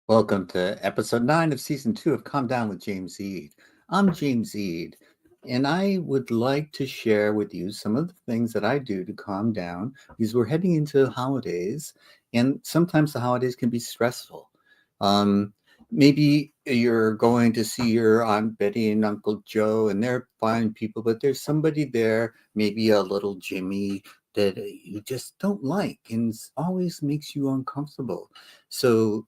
Welcome to episode 9 of season 2 of Calm Down with James Eade. I'm James Eade, and I would like to share with you some of the things that I do to calm down because we're heading into the holidays, and sometimes the holidays can be stressful. Um, Maybe you're going to see your Aunt Betty and Uncle Joe, and they're fine people, but there's somebody there, maybe a little Jimmy, that you just don't like and always makes you uncomfortable. So,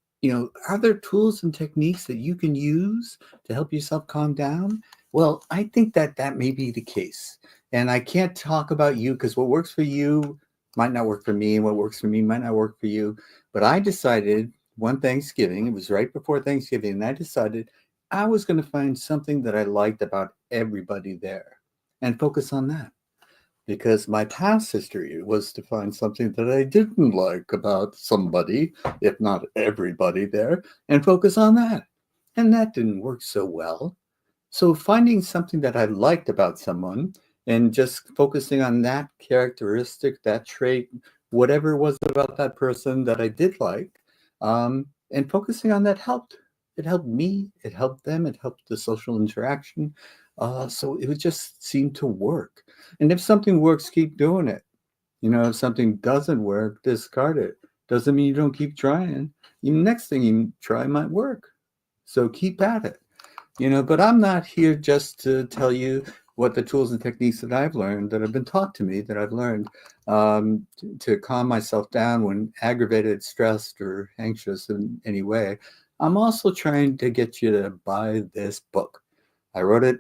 are there tools and techniques that you can use to help yourself calm down? Well, I think that that may be the case. And I can't talk about you because what works for you might not work for me, and what works for me might not work for you. But I decided one Thanksgiving, it was right before Thanksgiving, and I decided I was going to find something that I liked about everybody there and focus on that because my past history was to find something that I didn't like about somebody, if not everybody there, and focus on that. And that didn't work so well. So finding something that I liked about someone and just focusing on that characteristic, that trait, whatever it was about that person that I did like, and focusing on that helped. It helped me, it helped them, it helped the social interaction. So it would just seem to work. And if something works, keep doing it. If something doesn't work, discard it. Doesn't mean you don't keep trying. The next thing you try might work. So keep at it. But I'm not here just to tell you what the tools and techniques that I've learned, that have been taught to me, that I've learned to calm myself down when aggravated, stressed, or anxious in any way. I'm also trying to get you to buy this book. I wrote it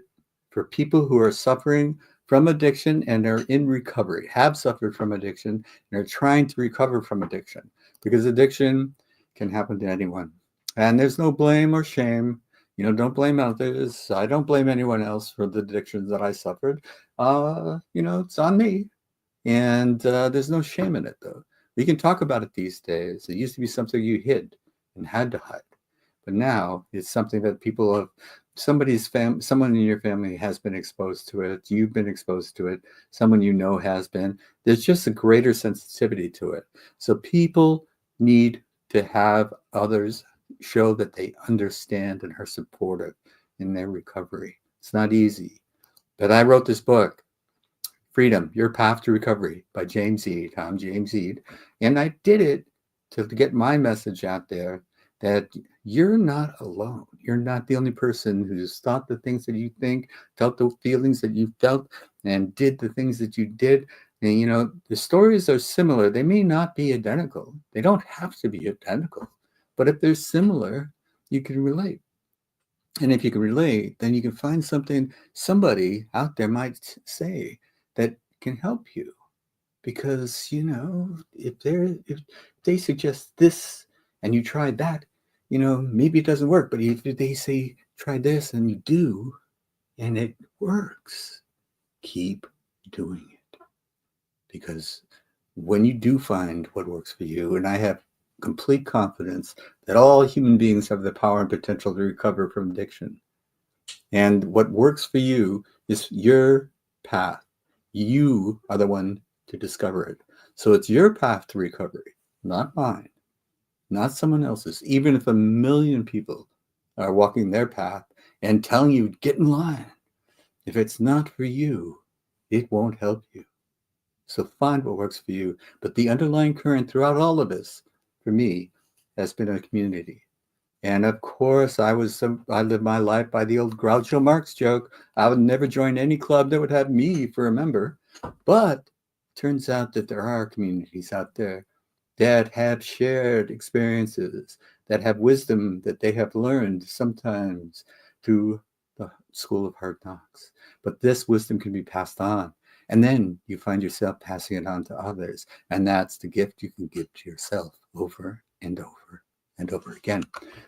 for people who are suffering from addiction and are in recovery, have suffered from addiction, and are trying to recover from addiction, because addiction can happen to anyone. And there's no blame or shame. Don't blame others. I don't blame anyone else for the addictions that I suffered. It's on me. And there's no shame in it, though. We can talk about it these days. It used to be something you hid and had to hide. But now it's something that people have, someone in your family has been exposed to it. You've been exposed to it. Someone you know has been. There's just a greater sensitivity to it. So people need to have others show that they understand and are supportive in their recovery. It's not easy. But I wrote this book, Freedom, Your Path to Recovery by James Eade. I'm James Eade. And I did it to get my message out there that you're not alone. You're not the only person who's thought the things that you think, felt the feelings that you felt, and did the things that you did. And, the stories are similar. They may not be identical. They don't have to be identical. But if they're similar, you can relate. And if you can relate, then you can find something somebody out there might say that can help you. Because, if they suggest this and you try that, maybe it doesn't work. But if they say try this and you do and it works, keep doing it. Because when you do find what works for you, and I have complete confidence that all human beings have the power and potential to recover from addiction. And what works for you is your path. You are the one to discover it. So it's your path to recovery, not mine, not someone else's. Even if a million people are walking their path and telling you, get in line, if it's not for you, it won't help you. So find what works for you. But the underlying current throughout all of this, for me, has been a community. And of course, I lived my life by the old Groucho Marx joke. I would never join any club that would have me for a member. But it turns out that there are communities out there that have shared experiences, that have wisdom that they have learned sometimes through the school of hard knocks. But this wisdom can be passed on. And then you find yourself passing it on to others. And that's the gift you can give to yourself over and over and over again.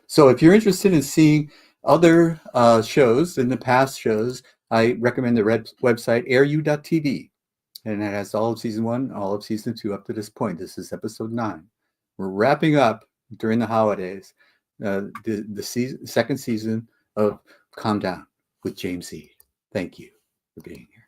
So if you're interested in seeing other shows in the past shows, I recommend the website airu.tv. And it has all of season 1, all of season 2 up to this point. This is episode 9. We're wrapping up during the holidays the second season of Calm Down with James Eade. Thank you for being here.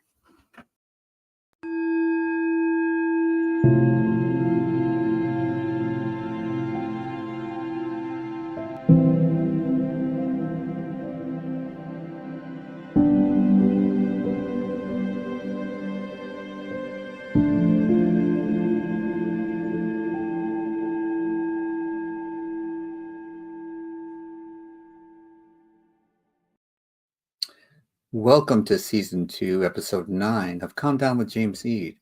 Welcome to Season 2, Episode 9 of Calm Down with James Eade.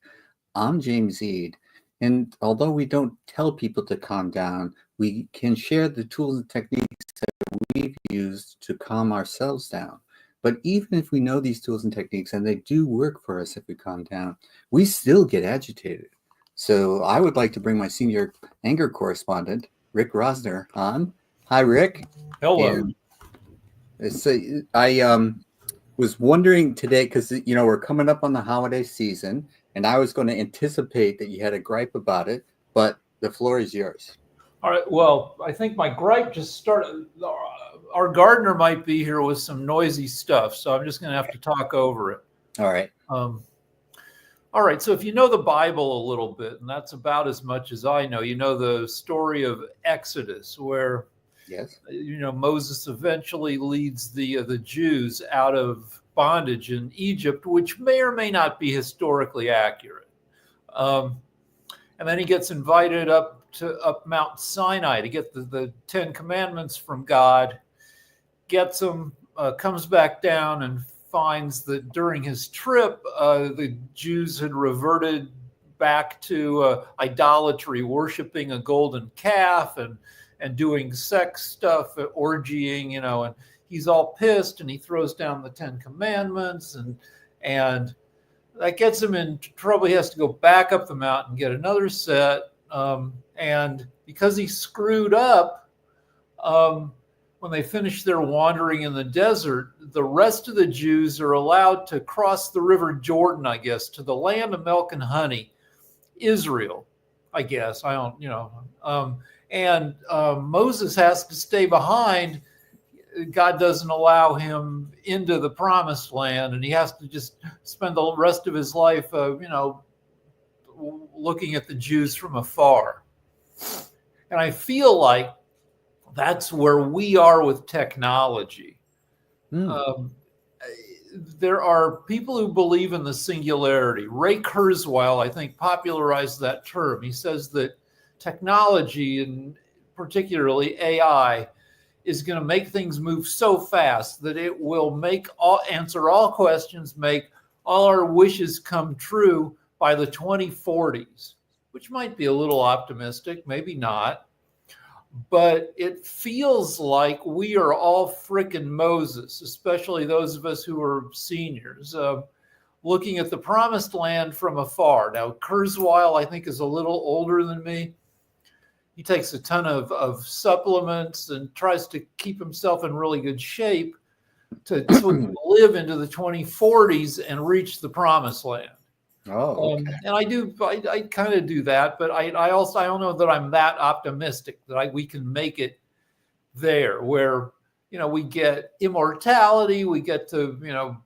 I'm James Eade, and although we don't tell people to calm down, we can share the tools and techniques that we've used to calm ourselves down. But even if we know these tools and techniques, and they do work for us if we calm down, we still get agitated. So I would like to bring my senior anger correspondent, Rick Rosner, on. Hi, Rick. Hello. And so I was wondering today, because we're coming up on the holiday season, and I was going to anticipate that you had a gripe about it, but the floor is yours. All right. Well, I think my gripe just started. Our gardener might be here with some noisy stuff, so I'm just going to have to talk over it. All right. All right. So if you know the Bible a little bit, and that's about as much as I know, you know the story of Exodus, where Yes. Moses eventually leads the Jews out of bondage in Egypt, which may or may not be historically accurate. And then he gets invited up Mount Sinai to get the Ten Commandments from God, gets them, comes back down and finds that during his trip, the Jews had reverted back to idolatry, worshiping a golden calf and doing sex stuff, orgying, and he's all pissed and he throws down the Ten Commandments and that gets him in trouble. He has to go back up the mountain and get another set. And because he screwed up, when they finish their wandering in the desert, the rest of the Jews are allowed to cross the river Jordan, I guess, to the land of milk and honey, Israel, I guess. I don't, and Moses has to stay behind. God doesn't allow him into the promised land, and he has to just spend the rest of his life, looking at the Jews from afar. And I feel like that's where we are with technology. There are people who believe in the singularity. Ray Kurzweil, I think, popularized that term. He says that technology, and particularly AI, is going to make things move so fast that it will answer all questions, make all our wishes come true by the 2040s, which might be a little optimistic, maybe not. But it feels like we are all frickin' Moses, especially those of us who are seniors, looking at the promised land from afar. Now, Kurzweil, I think, is a little older than me. He takes a ton of supplements and tries to keep himself in really good shape to live into the 2040s and reach the promised land. Oh, okay. And I kind of do that, but I don't know that I'm that optimistic that we can make it there where, we get immortality, we get to,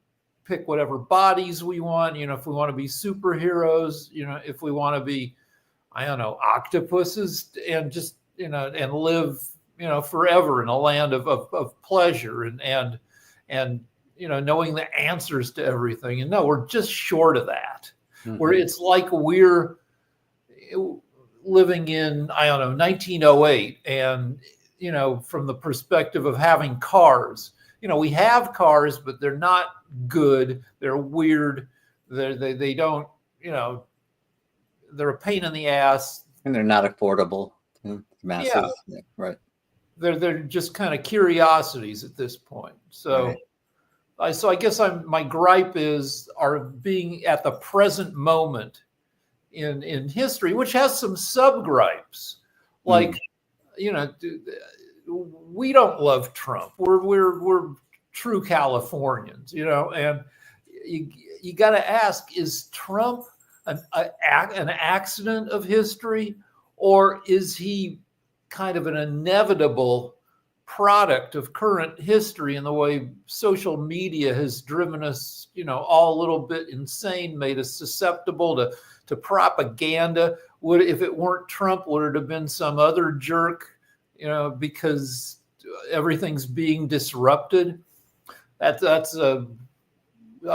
pick whatever bodies we want, if we want to be superheroes, if we want to be, I don't know, octopuses and just, and live, forever in a land of pleasure and knowing the answers to everything. And no, we're just short of that. Where it's like we're living in, I don't know, 1908. And, from the perspective of having cars, we have cars, but they're not good. They're weird. They don't, they're a pain in the ass. And they're not affordable to masses. Yeah, right. They're just kind of curiosities at this point. So. Right. So I guess my gripe is our being at the present moment in history, which has some sub gripes, like we don't love Trump. We're true Californians, and you got to ask: is Trump an accident of history, or is he kind of an inevitable product of current history in the way social media has driven us, all a little bit insane, made us susceptible to propaganda? If it weren't Trump, would it have been some other jerk, because everything's being disrupted? That's a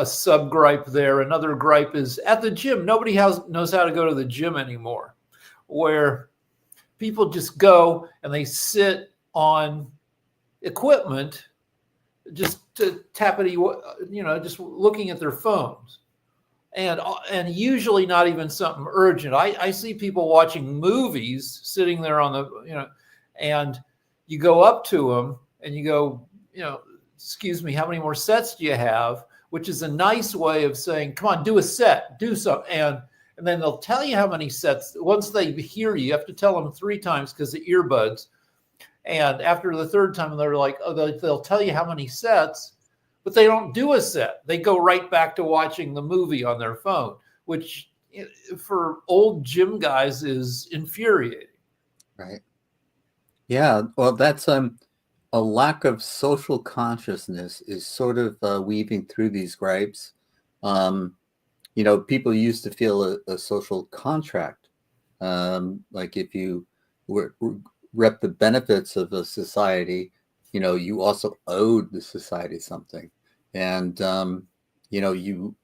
sub gripe there. Another gripe is at the gym. Nobody knows how to go to the gym anymore, where people just go and they sit on equipment just to tappity, just looking at their phones, and usually not even something urgent. I see people watching movies sitting there on the, and you go up to them and you go, excuse me, how many more sets do you have? Which is a nice way of saying, come on, do a set, do something. And then they'll tell you how many sets. Once they hear you, you have to tell them 3 times because the earbuds. And after the 3rd time, they're like, oh, they'll tell you how many sets, but they don't do a set. They go right back to watching the movie on their phone, which for old gym guys is infuriating. Right. Yeah. Well, that's a lack of social consciousness is sort of weaving through these gripes. People used to feel a social contract. Like if you rep the benefits of a society, you also owed the society something. And, you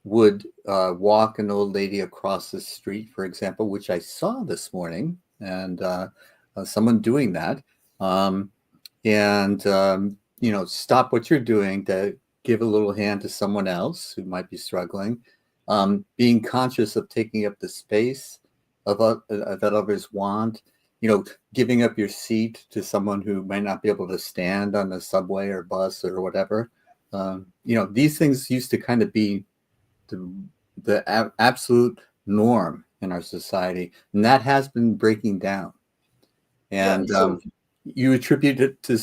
would walk an old lady across the street, for example, which I saw this morning, and someone doing that. Stop what you're doing to give a little hand to someone else who might be struggling. Being conscious of taking up the space that others want, giving up your seat to someone who might not be able to stand on the subway or bus or whatever. These things used to kind of be the absolute norm in our society, and that has been breaking down. And you attribute it to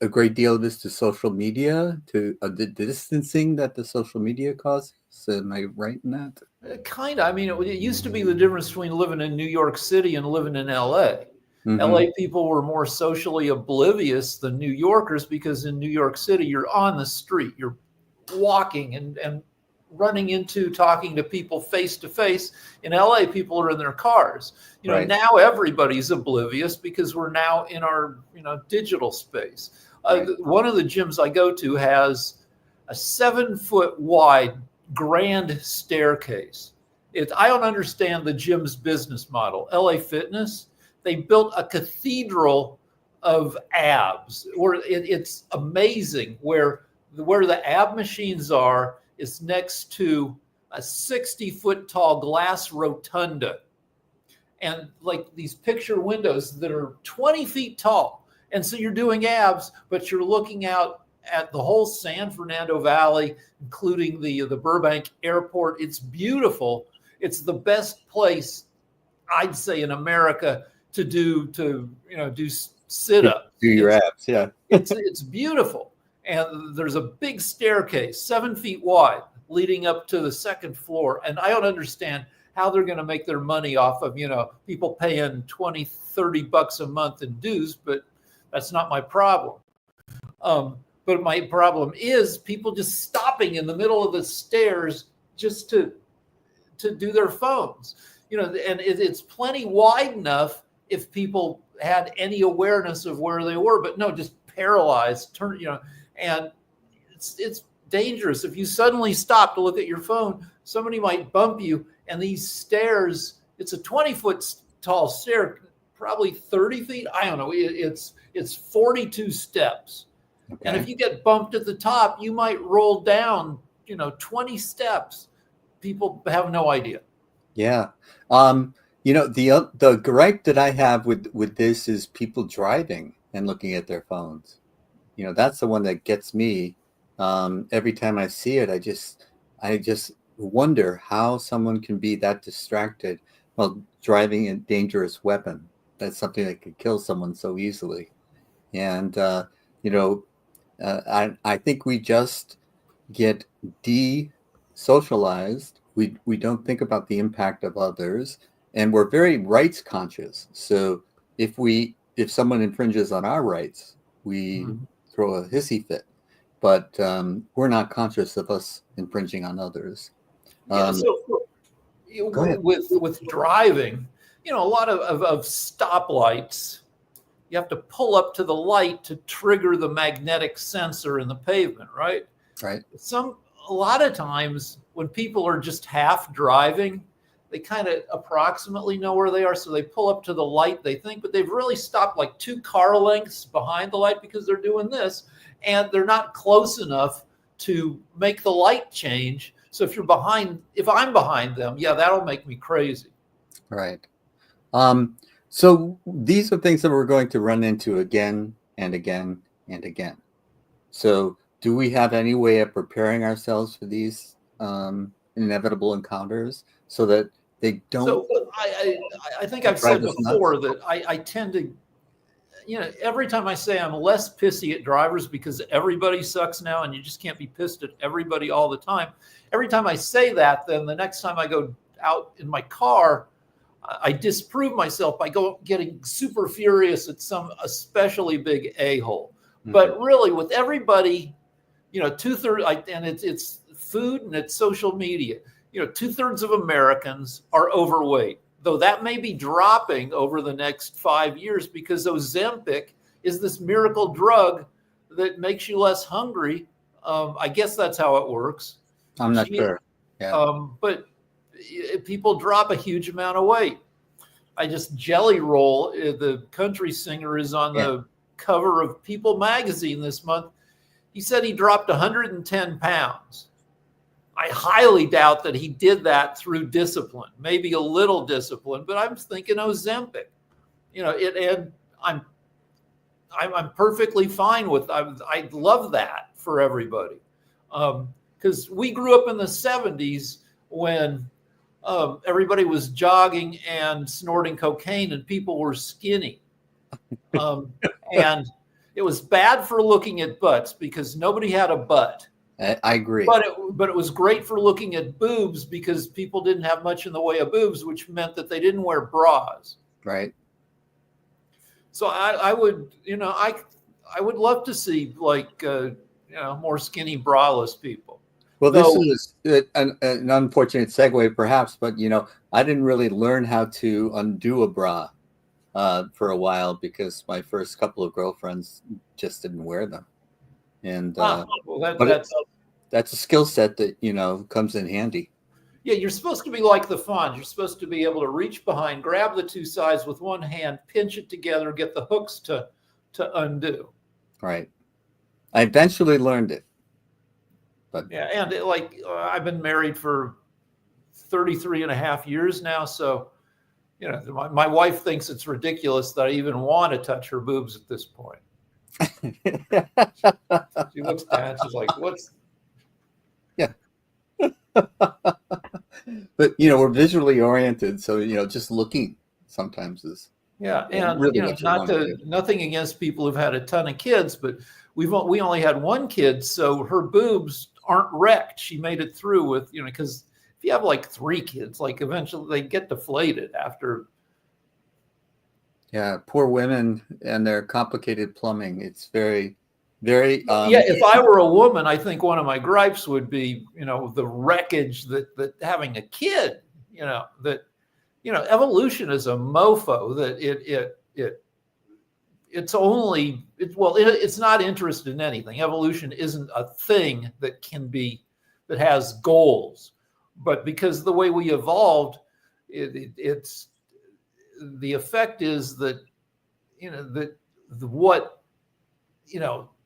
a great deal of this to social media, to the distancing that the social media causes. Am I right in that? Kind of. I mean, it used to be the difference between living in New York City and living in LA. Mm-hmm. LA people were more socially oblivious than New Yorkers, because in New York City, you're on the street, you're walking and running into, talking to people face to face. In LA, people are in their cars. Right. Now everybody's oblivious because we're now in our, digital space. Right. One of the gyms I go to has a 7-foot wide grand staircase. I don't understand the gym's business model. LA Fitness, they built a cathedral of abs, where it's amazing where the ab machines are is next to a 60-foot tall glass rotunda, and like these picture windows that are 20 feet tall. And so you're doing abs, but you're looking out at the whole San Fernando Valley, including the Burbank airport. It's beautiful. It's the best place, I'd say, in America to do sit-ups. Do your abs, yeah. It's beautiful. And there's a big staircase, 7 feet wide, leading up to the 2nd floor. And I don't understand how they're going to make their money off of, people paying $20-$30 a month in dues, but that's not my problem. But my problem is people just stopping in the middle of the stairs just to do their phones, and it's plenty wide enough if people had any awareness of where they were, but no, just paralyzed, and it's dangerous. If you suddenly stop to look at your phone, somebody might bump you. And these stairs, it's a 20-foot tall stair, probably 30 feet. I don't know. It's 42 steps. Okay. And if you get bumped at the top, you might roll down, 20 steps. People have no idea. Yeah. The gripe that I have with this is people driving and looking at their phones. That's the one that gets me. Every time I see it, I just wonder how someone can be that distracted while driving a dangerous weapon. That's something that could kill someone so easily. And, I think we just get de-socialized. We don't think about the impact of others, and we're very rights conscious. So if someone infringes on our rights, we throw a hissy fit, but we're not conscious of us infringing on others. With driving, a lot of stoplights, you have to pull up to the light to trigger the magnetic sensor in the pavement, right? Right. A lot of times when people are just half driving, they kind of approximately know where they are. So they pull up to the light, they think, but they've really stopped like 2 car lengths behind the light because they're doing this. And they're not close enough to make the light change. So if I'm behind them, yeah, that'll make me crazy. Right. So these are things that we're going to run into again and again and again. So do we have any way of preparing ourselves for these inevitable encounters so that they don't So I think I've drive said us nuts? before that I tend to, every time I say I'm less pissy at drivers because everybody sucks now and you just can't be pissed at everybody all the time. Every time I say that, then the next time I go out in my car, I disprove myself by getting super furious at some especially big a-hole. Mhm. But really, with everybody, 2/3, and it's food and it's social media. 2/3 of Americans are overweight, though that may be dropping over the next 5 years because Ozempic is this miracle drug that makes you less hungry. I guess that's how it works. I'm not sure. Yeah. But people drop a huge amount of weight. Jelly Roll, the country singer, is on the cover of People magazine this month. He said he dropped 110 pounds. I highly doubt that he did that through discipline, maybe a little discipline, but I'm thinking Ozempic. And I'm perfectly fine with. I love that for everybody, because we grew up in the 70s when everybody was jogging and snorting cocaine and people were skinny. And it was bad for looking at butts because nobody had a butt. I agree. But it was great for looking at boobs because people didn't have much in the way of boobs, which meant that they didn't wear bras. Right. So I would, I would love to see more skinny braless people. Well, this is an unfortunate segue, perhaps, but I didn't really learn how to undo a bra for a while because my first couple of girlfriends just didn't wear them, and that's a skill set that comes in handy. Yeah, you're supposed to be like the Fonz. You're supposed to be able to reach behind, grab the two sides with one hand, pinch it together, get the hooks to undo. Right. I eventually learned it. But yeah, and I've been married for 33 and a half years now, so my wife thinks it's ridiculous that I even want to touch her boobs at this point. She looks down, she's like, "What's?" Yeah. But we're visually oriented, so just looking sometimes is and really nothing against people who've had a ton of kids, but we only had one kid, so her boobs aren't wrecked. She made it through with because if you have like 3 kids, like eventually they get deflated after. Yeah, poor women and their complicated plumbing. It's very, very. If I were a woman, I think one of my gripes would be, the wreckage that having a kid, that, evolution is a mofo that it's not interested in anything. Evolution isn't a thing that has goals, but because the way we evolved, it's the effect is that, what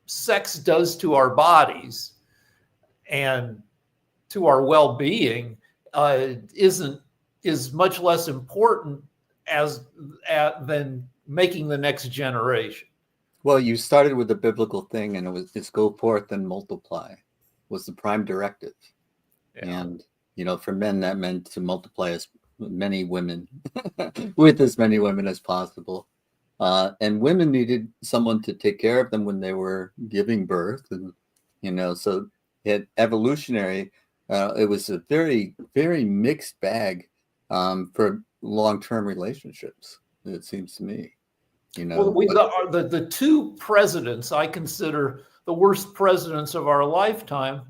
sex does to our bodies and to our well-being is much less important than making the next generation. Well, you started with the biblical thing, and it's go forth and multiply was the prime directive. And for men that meant to multiply as many women with as many women as possible. And women needed someone to take care of them when they were giving birth. And, so evolutionary, it was a very, very mixed bag for long-term relationships, it seems to me. The 2 presidents I consider the worst presidents of our lifetime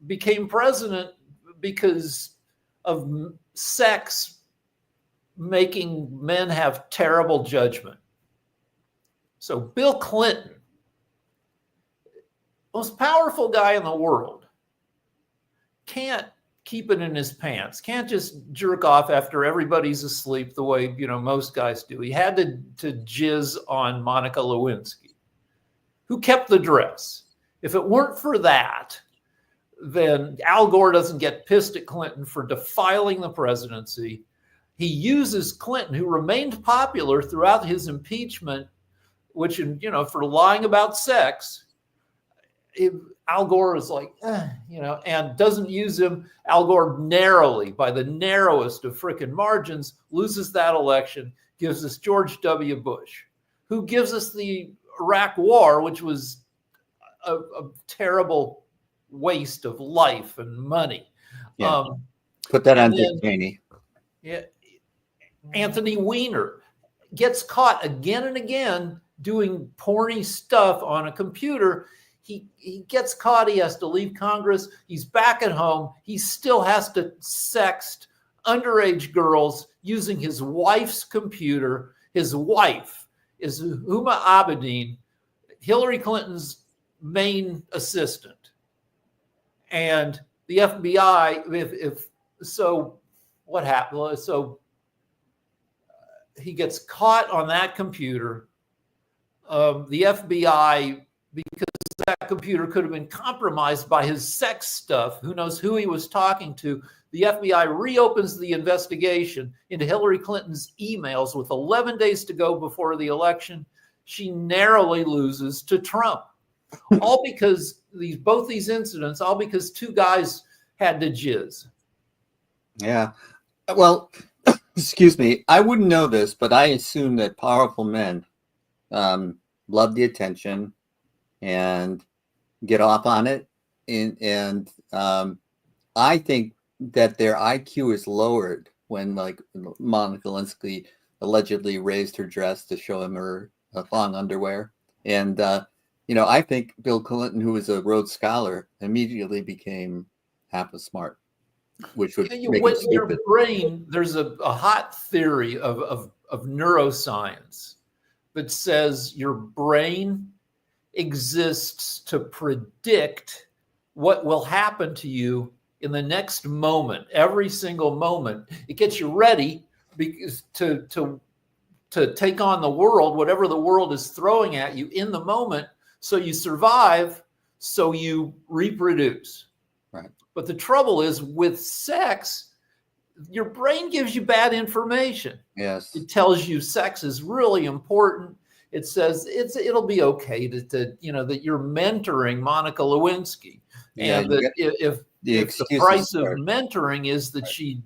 became president because of sex making men have terrible judgment. So Bill Clinton, most powerful guy in the world, can't keep it in his pants. Can't just jerk off after everybody's asleep the way, most guys do. He had to jizz on Monica Lewinsky, who kept the dress. If it weren't for that, then Al Gore doesn't get pissed at Clinton for defiling the presidency. He uses Clinton, who remained popular throughout his impeachment, which, for lying about sex. Al Gore is like, and doesn't use him. Al Gore narrowly, by the narrowest of frickin' margins, loses that election, gives us George W. Bush, who gives us the Iraq War, which was a terrible waste of life and money. Yeah. Put that on Dick then, Cheney. Yeah, Anthony Weiner gets caught again and again doing porny stuff on a computer. He gets caught. He has to leave Congress. He's back at home. He still has to sext underage girls using his wife's computer. His wife is Huma Abedin, Hillary Clinton's main assistant. And the FBI, what happened? So he gets caught on that computer. The FBI, because that computer could have been compromised by his sex stuff, who knows who he was talking to, the FBI reopens the investigation into Hillary Clinton's emails with 11 days to go before the election. She narrowly loses to Trump. All because both these incidents, all because two guys had to jizz. Yeah. Well, excuse me. I wouldn't know this, but I assume that powerful men love the attention and get off on it. And I think that their IQ is lowered when, like, Monica Lewinsky allegedly raised her dress to show him her thong underwear. And, I think Bill Clinton, who was a Rhodes Scholar, immediately became half as smart, which would make him stupid. Your brain, there's a hot theory of neuroscience that says your brain exists to predict what will happen to you in the next moment, every single moment. It gets you ready because to take on the world, whatever the world is throwing at you in the moment, so you survive, so you reproduce. Right. But the trouble is with sex, your brain gives you bad information. Yes. It tells you sex is really important. It says it'll be okay that you're mentoring Monica Lewinsky, and that if the price of mentoring is that she,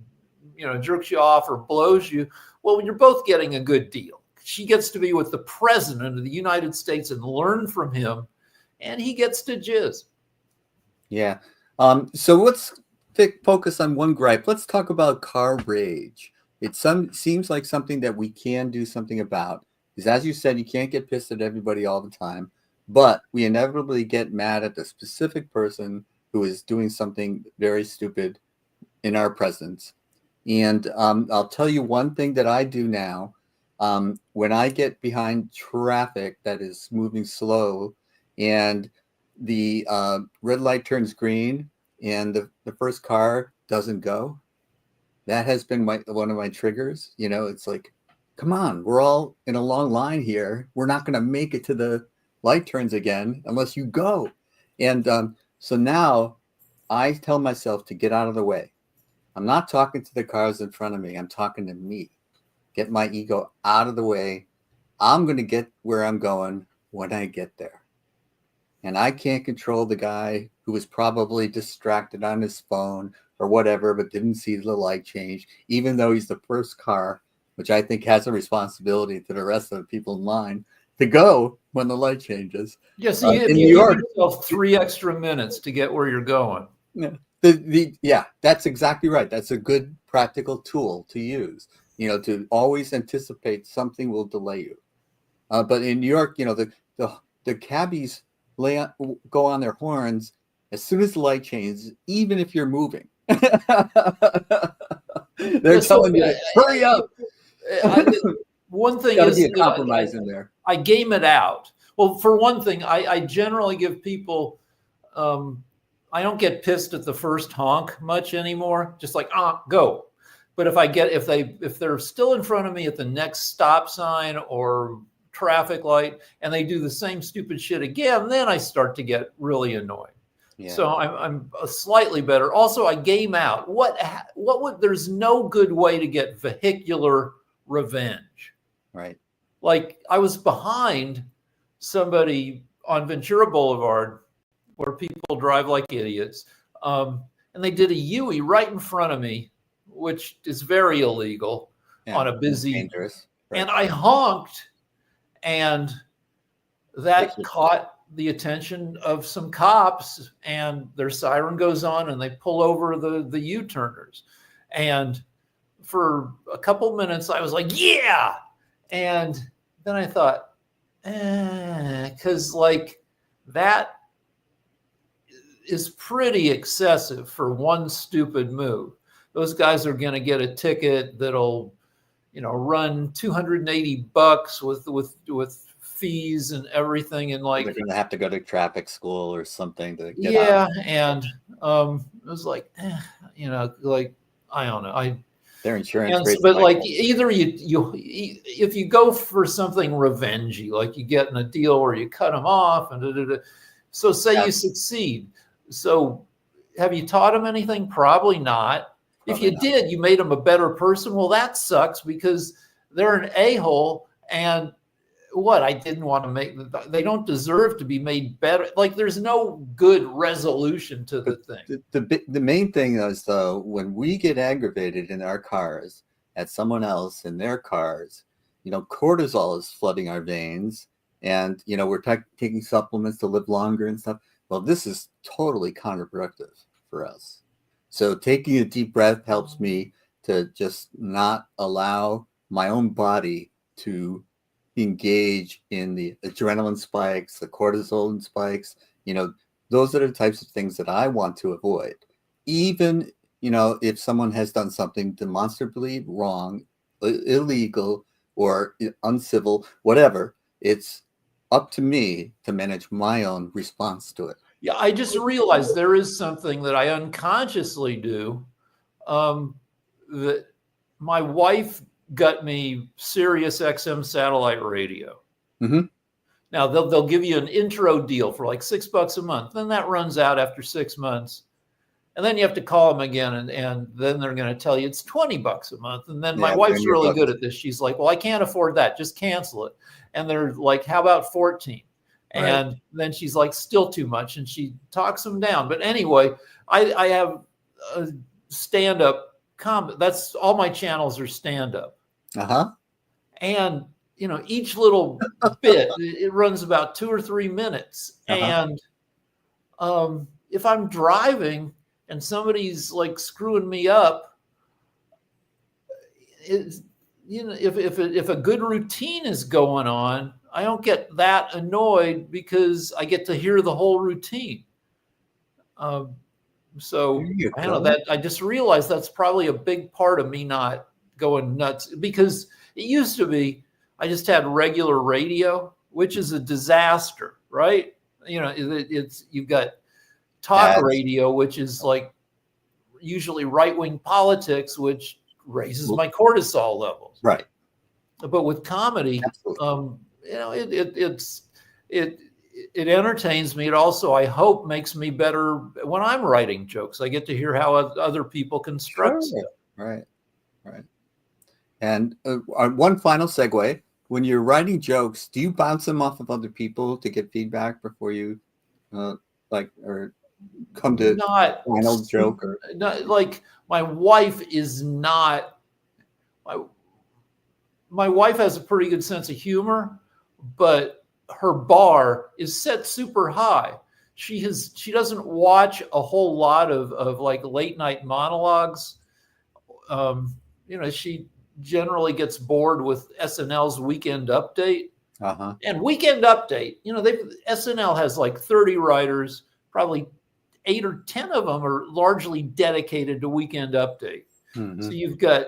jerks you off or blows you, well, you're both getting a good deal. She gets to be with the president of the United States and learn from him, and he gets to jizz. Yeah. So let's focus on one gripe. Let's talk about car rage. It seems like something that we can do something about. Because as you said, you can't get pissed at everybody all the time, but we inevitably get mad at the specific person who is doing something very stupid in our presence. And I'll tell you one thing that I do now. When I get behind traffic that is moving slow and the red light turns green and the first car doesn't go, that has been one of my triggers. It's like, come on, we're all in a long line here. We're not going to make it to the light turns again unless you go. And so now I tell myself to get out of the way. I'm not talking to the cars in front of me. I'm talking to me. Get my ego out of the way. I'm going to get where I'm going when I get there. And I can't control the guy who was probably distracted on his phone or whatever, but didn't see the light change, even though he's the first car, which I think has a responsibility to the rest of the people in line to go when the light changes. Yeah, so you give yourself 3 extra minutes to get where you're going. Yeah, that's exactly right. That's a good practical tool to use, to always anticipate something will delay you. But in New York, the cabbies go on their horns as soon as the light changes, even if you're moving. They're telling you, hurry up. One thing is be a compromise in there. I game it out. Well, for one thing, I generally give people I don't get pissed at the first honk much anymore. Just like, go. But if they're still in front of me at the next stop sign or traffic light and they do the same stupid shit again, then I start to get really annoyed. Yeah. So I'm slightly better. Also, I game out. There's no good way to get vehicular revenge. Right. Like I was behind somebody on Ventura Boulevard where people drive like idiots. And they did a U-turn right in front of me, which is very illegal on a busy. Dangerous. Right. And I honked, and that caught the attention of some cops, and their siren goes on and they pull over the U-turners. And for a couple minutes, I was like, yeah. And then I thought, because like that is pretty excessive for one stupid move. Those guys are going to get a ticket that'll, run $280 with fees and everything, and like they're going to have to go to traffic school or something to get out. out. And it was like, like I don't know, their insurance, but like either you if you go for something revengey, like you get in a deal where you cut them off, and so say you succeed. So have you taught them anything? Probably not. If you did, you made them a better person. Well, that sucks because they're an a-hole. And I didn't want to they don't deserve to be made better. Like there's no good resolution to the thing. The main thing is, though, when we get aggravated in our cars at someone else in their cars, cortisol is flooding our veins, and, we're taking supplements to live longer and stuff. Well, this is totally counterproductive for us. So taking a deep breath helps me to just not allow my own body to engage in the adrenaline spikes, the cortisol spikes. Those are the types of things that I want to avoid. Even, if someone has done something demonstrably wrong, illegal, or uncivil, whatever, it's up to me to manage my own response to it. Yeah, I just realized there is something that I unconsciously do. That my wife got me Sirius XM satellite radio. Mm-hmm. Now they'll give you an intro deal for like $6 a month. Then that runs out after 6 months. And then you have to call them again, and then they're going to tell you it's $20 a month. And then my wife's really good at this. She's like, well, I can't afford that. Just cancel it. And they're like, how about 14? Right. And then she's like, still too much. And she talks them down. But anyway, I have a stand-up comedy. That's all my channels are stand-up. Uh-huh. And, each little bit, it runs about 2 or 3 minutes. Uh-huh. And if I'm driving and somebody's like screwing me up, if a good routine is going on, I don't get that annoyed because I get to hear the whole routine. So I don't know, that I just realized that's probably a big part of me not going nuts, because it used to be I just had regular radio, which is a disaster, right? You've got talk radio, which is like usually right-wing politics, which raises my cortisol levels. Right. But with comedy, it entertains me. It also, I hope, makes me better when I'm writing jokes. I get to hear how other people construct stuff. Right. And one final segue: when you're writing jokes, do you bounce them off of other people to get feedback before you or come to not final joke? Or not, like my wife is not. My wife has a pretty good sense of humor, but her bar is set super high. She doesn't watch a whole lot of like late night monologues. She generally gets bored with SNL's Weekend Update. Uh-huh. And Weekend Update, SNL has like 30 writers, probably 8 or 10 of them are largely dedicated to Weekend Update. Mm-hmm. So you've got,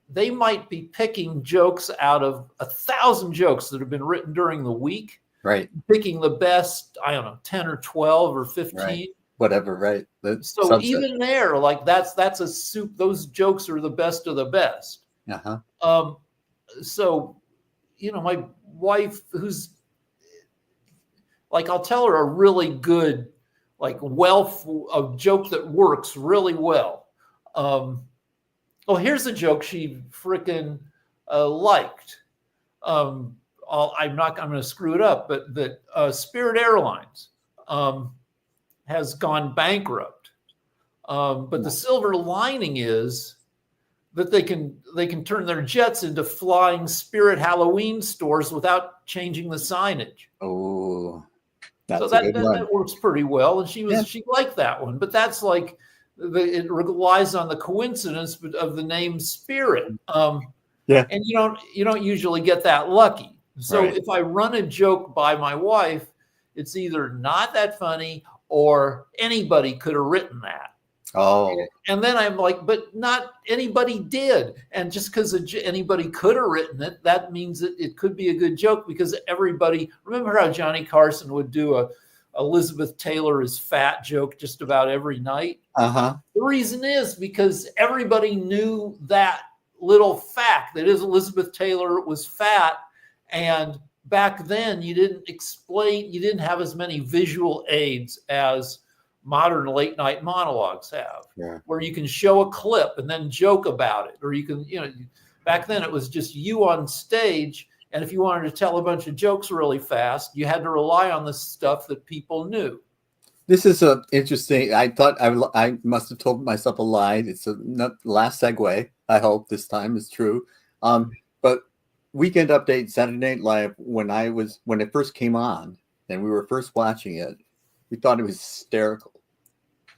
they might be picking jokes out of 1,000 jokes that have been written during the week. Right. Picking the best, 10 or 12 or 15. Right. whatever, right? The So subset. even there, like that's a soup. Those jokes are the best of the best. Uh-huh. Um, so my wife, who's like, I'll tell her a really good, like, a joke that works really well. Um, here's a joke she freaking liked. Um, I'm going to screw it up, but that Spirit Airlines has gone bankrupt. But the silver lining is that they can turn their jets into flying Spirit Halloween stores without changing the signage. Oh, So that's a that, good that one. that works pretty well, and Yeah. she liked that one. But that's like it relies on the coincidence of the name Spirit, Yeah. and you don't usually get that lucky. So Right. if I run a joke by my wife, it's either not that funny or anybody could have written that. Oh, And then I'm like, but not anybody did. And just because anybody could have written it, that means that it could be a good joke because everybody, remember how Johnny Carson would do a Elizabeth Taylor is fat joke just about every night? uh-huh. The reason is because everybody knew that little fact that Elizabeth Taylor was fat. And back then you didn't have as many visual aids as modern late night monologues have, Yeah. where you can show a clip and then joke about it, or you can, back then it was just you on stage, and if you wanted to tell a bunch of jokes really fast, you had to rely on the stuff that people knew. This is interesting. I thought I must have told myself a lie. It's last segue. I hope this time is true. But Weekend Update, Saturday Night Live, when it first came on and we were first watching it, we thought it was hysterical.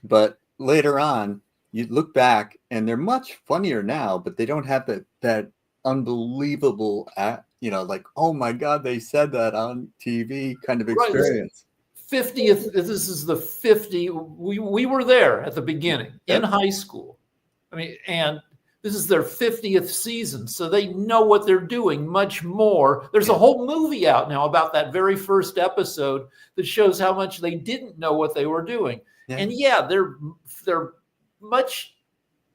But later on, you look back and they're much funnier now, but they don't have that unbelievable, like, oh my God, they said that on TV kind of experience. 50th, this is the 50. We were there at the beginning in high school. I mean, and this is their 50th season, so they know what they're doing much more. There's a whole movie out now about that very first episode that shows how much they didn't know what they were doing. Yeah. And they're much,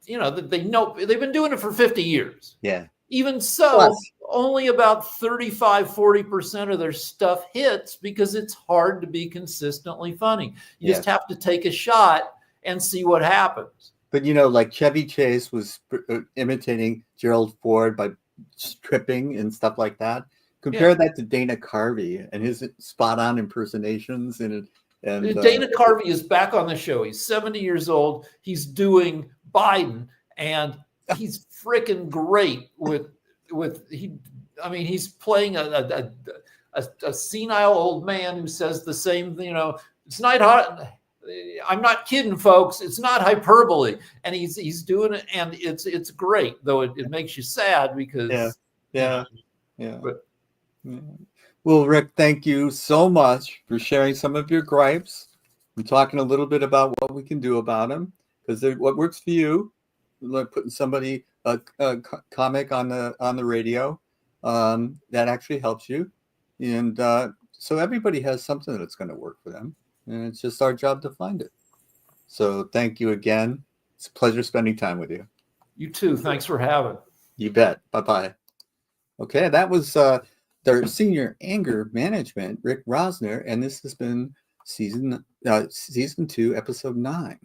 they know they've been doing it for 50 years. Yeah. Even so, only about 35-40% of their stuff hits because it's hard to be consistently funny. You just have to take a shot and see what happens. But, like Chevy Chase was imitating Gerald Ford by stripping and stuff like that. Compare that to Dana Carvey and his spot-on impersonations. And Dana Carvey is back on the show. He's 70 years old. He's doing Biden, and he's freaking great he's playing a senile old man who says the same thing, it's not hot. I'm not kidding, folks. It's not hyperbole. And he's doing it, and it's great, though it makes you sad because But well, Rick, thank you so much for sharing some of your gripes and talking a little bit about what we can do about them, because what works for you, like putting somebody a comic on the radio, that actually helps you, and so everybody has something that's going to work for them, and it's just our job to find it. So thank you again. It's a pleasure spending time with you. You too. Thanks for having. You bet. Bye-bye. Okay, that was their senior anger management, Rick Rosner, and this has been season 2, episode 9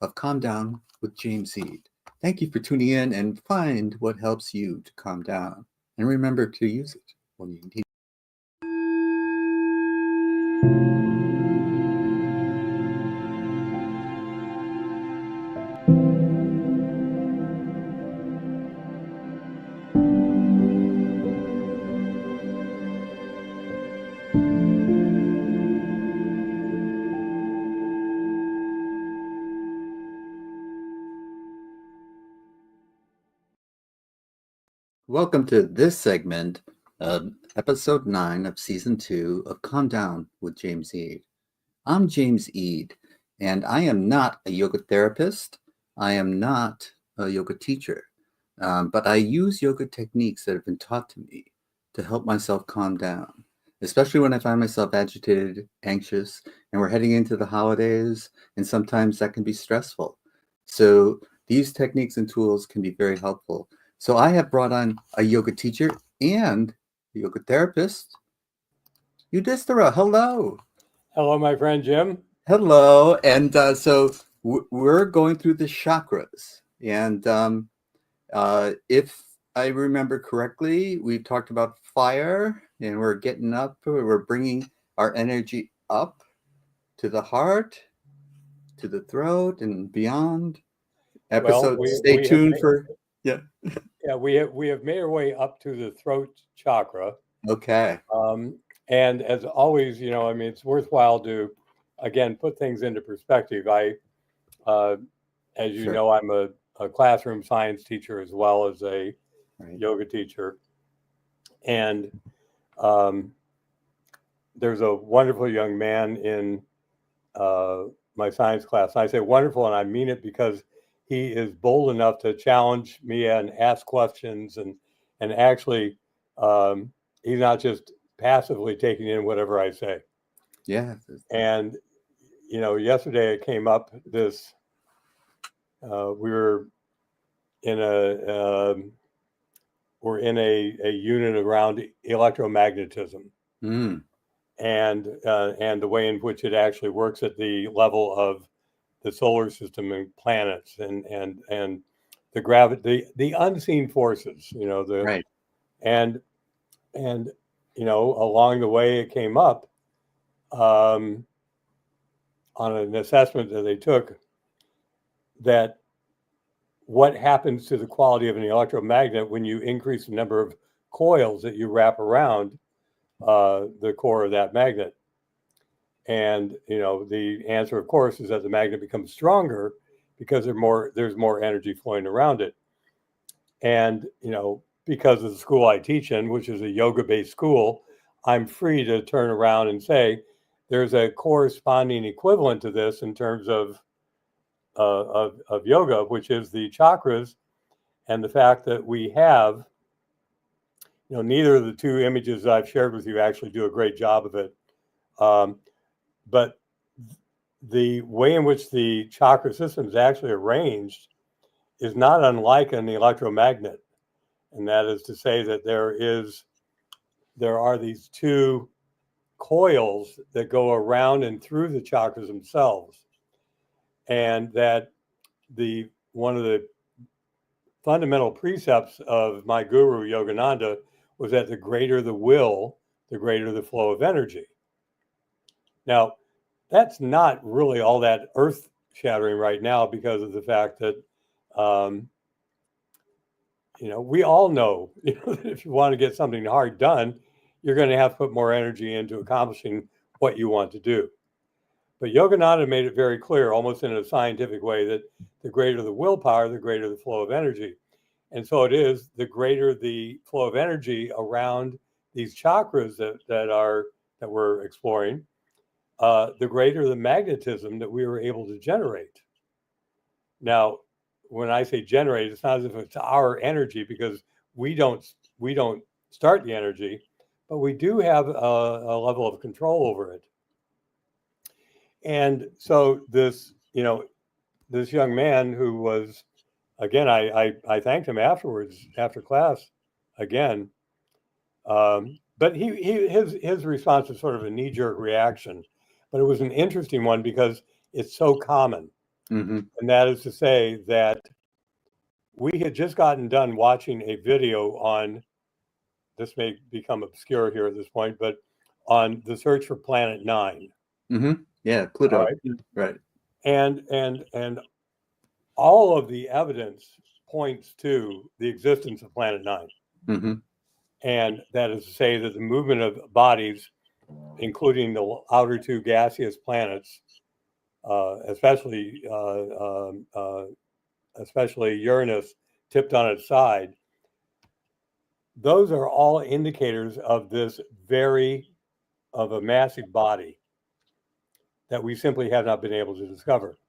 of Calm Down with James Eade. Thank you for tuning in, and find what helps you to calm down, and remember to use it when you need it. Welcome to this segment of episode 9 of season 2 of Calm Down with James Eade. I'm James Eade, and I am not a yoga therapist. I am not a yoga teacher, but I use yoga techniques that have been taught to me to help myself calm down. especially when I find myself agitated, anxious, and we're heading into the holidays, and sometimes that can be stressful. So these techniques and tools can be very helpful. So I have brought on a yoga teacher and a yoga therapist, Yudhishthira. Hello. Hello, my friend Jim. Hello. And we're going through the chakras. And if I remember correctly, we talked about fire and we're getting up, we're bringing our energy up to the heart, to the throat, and beyond. Well, Episode, stay tuned for, yeah. we have made our way up to the throat chakra. Okay. And as always, I mean, it's worthwhile to, again, put things into perspective. As you Sure. know, I'm a classroom science teacher as well as a Right. yoga teacher. And there's a wonderful young man in my science class. I say wonderful, and I mean it because he is bold enough to challenge me and ask questions, and actually, he's not just passively taking in whatever I say. Yeah. And yesterday it came up. This we were in a unit around electromagnetism. Mm. And the way in which it actually works at the level of the solar system and planets and the gravity, the unseen forces, Right. and along the way it came up on an assessment that they took, that what happens to the quality of an electromagnet when you increase the number of coils that you wrap around the core of that magnet. And the answer, of course, is that the magnet becomes stronger because there's more energy flowing around it. And because of the school I teach in, which is a yoga-based school, I'm free to turn around and say there's a corresponding equivalent to this in terms of yoga, which is the chakras, and the fact that we have, neither of the two images I've shared with you actually do a great job of it. But the way in which the chakra system is actually arranged is not unlike an electromagnet. And that is to say that there are these two coils that go around and through the chakras themselves. And that one of the fundamental precepts of my guru, Yogananda, was that the greater the will, the greater the flow of energy. Now, that's not really all that earth shattering right now because of the fact that, we all know, that if you want to get something hard done, you're going to have to put more energy into accomplishing what you want to do. But Yogananda made it very clear, almost in a scientific way, that the greater the willpower, the greater the flow of energy. And so it is, the greater the flow of energy around these chakras that we're exploring, the greater the magnetism that we were able to generate. Now, when I say generate, it's not as if it's our energy, because we don't start the energy, but we do have a level of control over it. And so this young man who was, again, I thanked him afterwards, after class, again. But his response was sort of a knee-jerk reaction, but it was an interesting one because it's so common. Mm-hmm. And that is to say that we had just gotten done watching a video on, this may become obscure here at this point, but on the search for Planet 9. Mm-hmm. Yeah, Pluto. Right. And all of the evidence points to the existence of Planet 9. Mm-hmm. And that is to say that the movement of bodies, including the outer two gaseous planets, especially Uranus tipped on its side, those are all indicators of a massive body that we simply have not been able to discover.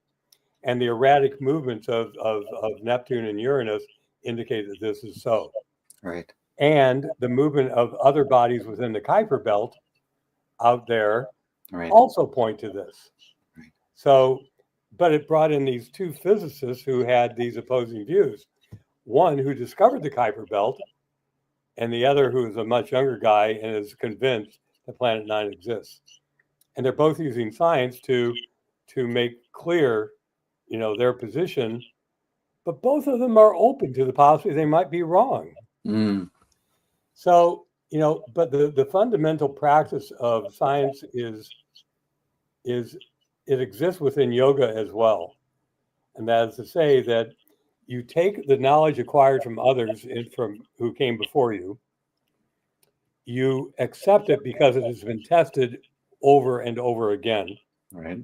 And the erratic movements of Neptune and Uranus indicate that this is so. Right. And the movement of other bodies within the Kuiper belt out there Right. also point to this. Right. So, but it brought in these two physicists who had these opposing views. One who discovered the Kuiper Belt, and the other who is a much younger guy and is convinced that Planet Nine exists. And they're both using science to make clear, their position. But both of them are open to the possibility they might be wrong. Mm. So, but the fundamental practice of science is it exists within yoga as well. And that is to say that you take the knowledge acquired from others from who came before you, you accept it because it has been tested over and over again. Right.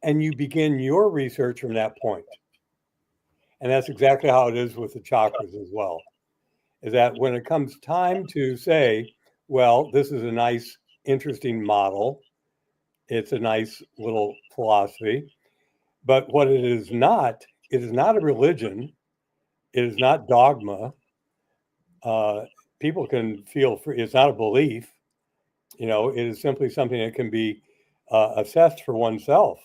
And you begin your research from that point. And that's exactly how it is with the chakras as well. Is that when it comes time to say, well, this is a nice, interesting model, it's a nice little philosophy, but what it is not a religion, it is not dogma. People can feel free, it's not a belief, it is simply something that can be assessed for oneself.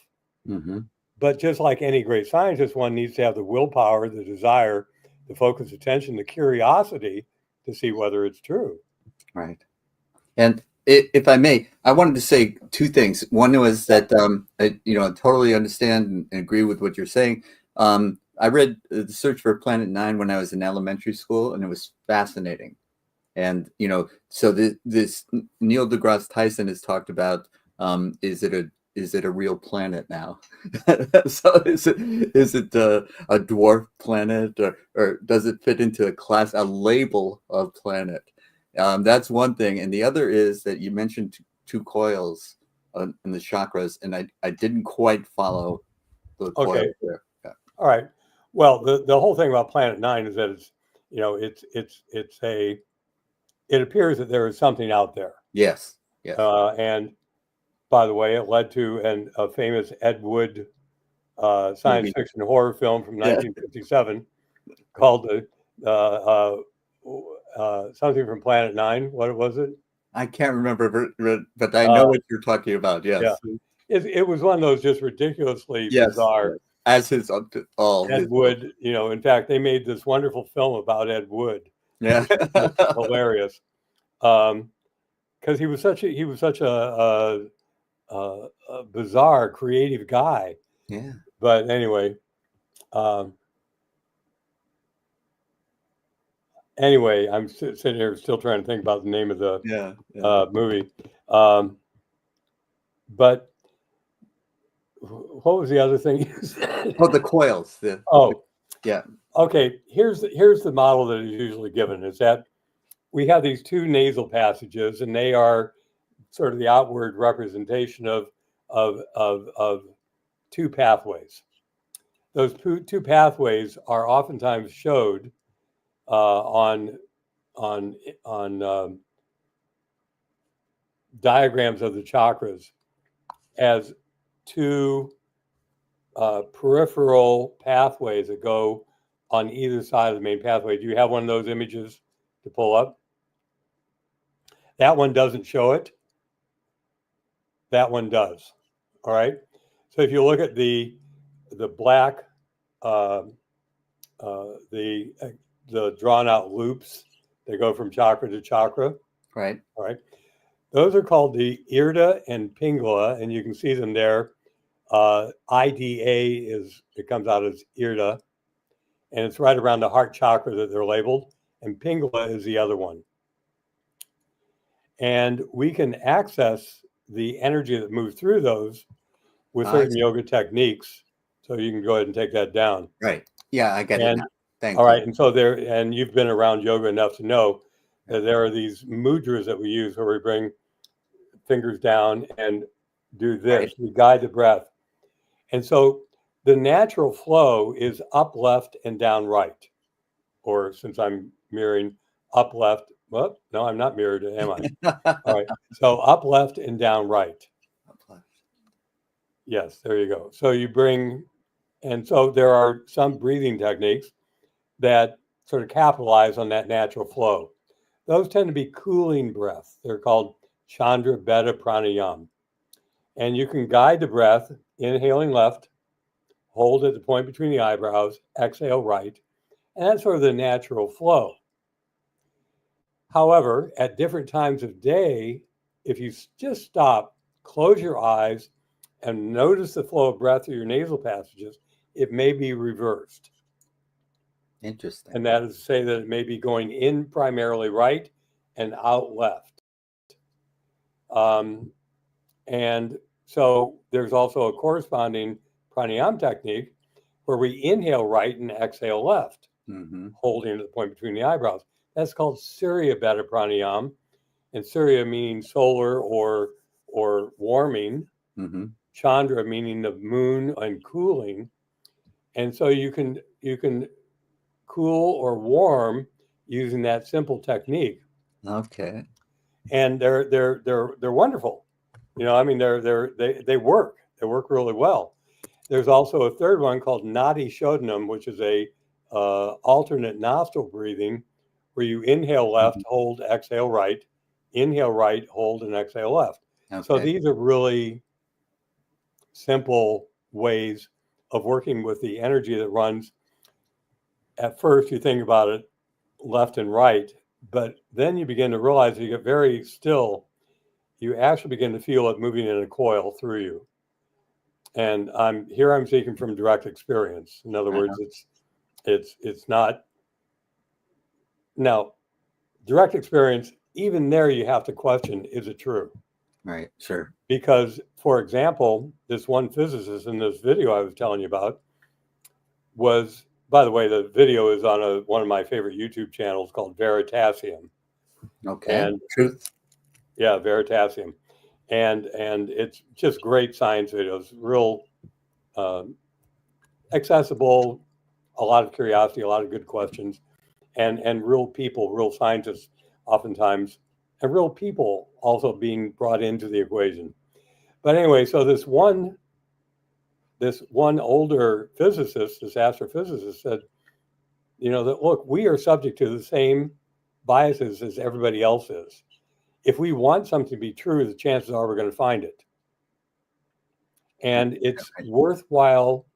Mm-hmm. But just like any great scientist, one needs to have the willpower, the desire, the focused attention, the curiosity to see whether it's true. Right. And if I may, I wanted to say two things. One was that, I totally understand and agree with what you're saying. I read The Search for Planet Nine when I was in elementary school, and it was fascinating. And, so this Neil deGrasse Tyson has talked about, is it a real planet now? So is it a dwarf planet, or does it fit into a label of planet? That's one thing. And the other is that you mentioned two coils in the chakras, and I didn't quite follow the coils there. Yeah. All right. Well, the whole thing about Planet Nine is that it appears that there is something out there. Yes. Yes. And by the way, it led to a famous Ed Wood science fiction horror film from 1957 called something from Planet Nine. What was it? I can't remember, but I know what you're talking about. Yes. Yeah. It was one of those just ridiculously bizarre. As his all Ed Wood, in fact, they made this wonderful film about Ed Wood. Yeah. Hilarious. Because he was such a bizarre, creative guy. Yeah. But anyway, I'm sitting here still trying to think about the name of the movie. But what was the other thing you said? Oh, the coils. Yeah. Okay. Here's the model that is usually given: is that we have these two nasal passages, and they are sort of the outward representation of two pathways. Those two pathways are oftentimes showed on diagrams of the chakras as two peripheral pathways that go on either side of the main pathway. Do you have one of those images to pull up? That one doesn't show it. That one does. All right. So if you look at the black, the drawn out loops that go from chakra to chakra. Right. All right. Those are called the Eade and Pingala, and you can see them there. IDA it comes out as Eade, and it's right around the heart chakra that they're labeled, and Pingala is the other one. And we can access the energy that moves through those with certain yoga techniques. So you can go ahead and take that down. Right. Yeah, I get it now. Thank you. All right. And so and you've been around yoga enough to know that there are these mudras that we use where we bring fingers down and do this. Right. We guide the breath. And so the natural flow is up, left, and down, right. Or since I'm mirroring, up, left. Well, no, I'm not mirrored, am I? All right. So up, left, and down, right. Up, left. Yes, there you go. So you bring, and so there are some breathing techniques that sort of capitalize on that natural flow. Those tend to be cooling breaths. They're called Chandra Beta Pranayam. And you can guide the breath, inhaling left, hold at the point between the eyebrows, exhale right, and that's sort of the natural flow. However, at different times of day, if you just stop, close your eyes, and notice the flow of breath through your nasal passages, it may be reversed. Interesting. And that is to say that it may be going in primarily right and out left. And so there's also a corresponding pranayama technique where we inhale right and exhale left, holding at the point between the eyebrows. That's called Surya Beta Pranayama, and Surya meaning solar or warming, Chandra meaning the moon and cooling, and so you can cool or warm using that simple technique. Okay. And they're wonderful. You know, I mean, they work. They work really well. There's also a third one called Nadi Shodhanam, which is a alternate nostril breathing, where you inhale left, hold, exhale right, inhale right, hold, and exhale left. Okay. So these are really simple ways of working with the energy that runs. At first, you think about it left and right, but then you begin to realize you get very still. You actually begin to feel it moving in a coil through you. And I'm speaking from direct experience. In other words, it's not. Now, direct experience, even there you have to question, is it true? Right, sure. Because, for example, this one physicist in this video I was telling you about was, by the way, the video is on one of my favorite YouTube channels called Veritasium. Okay, and truth. Yeah, Veritasium. And it's just great science videos, real accessible, a lot of curiosity, a lot of good questions, and real people, real scientists oftentimes, and real people also being brought into the equation. But anyway, so this one older physicist, this astrophysicist, said, you know, that look, we are subject to the same biases as everybody else is. If we want something to be true, the chances are we're going to find it. And it's worthwhile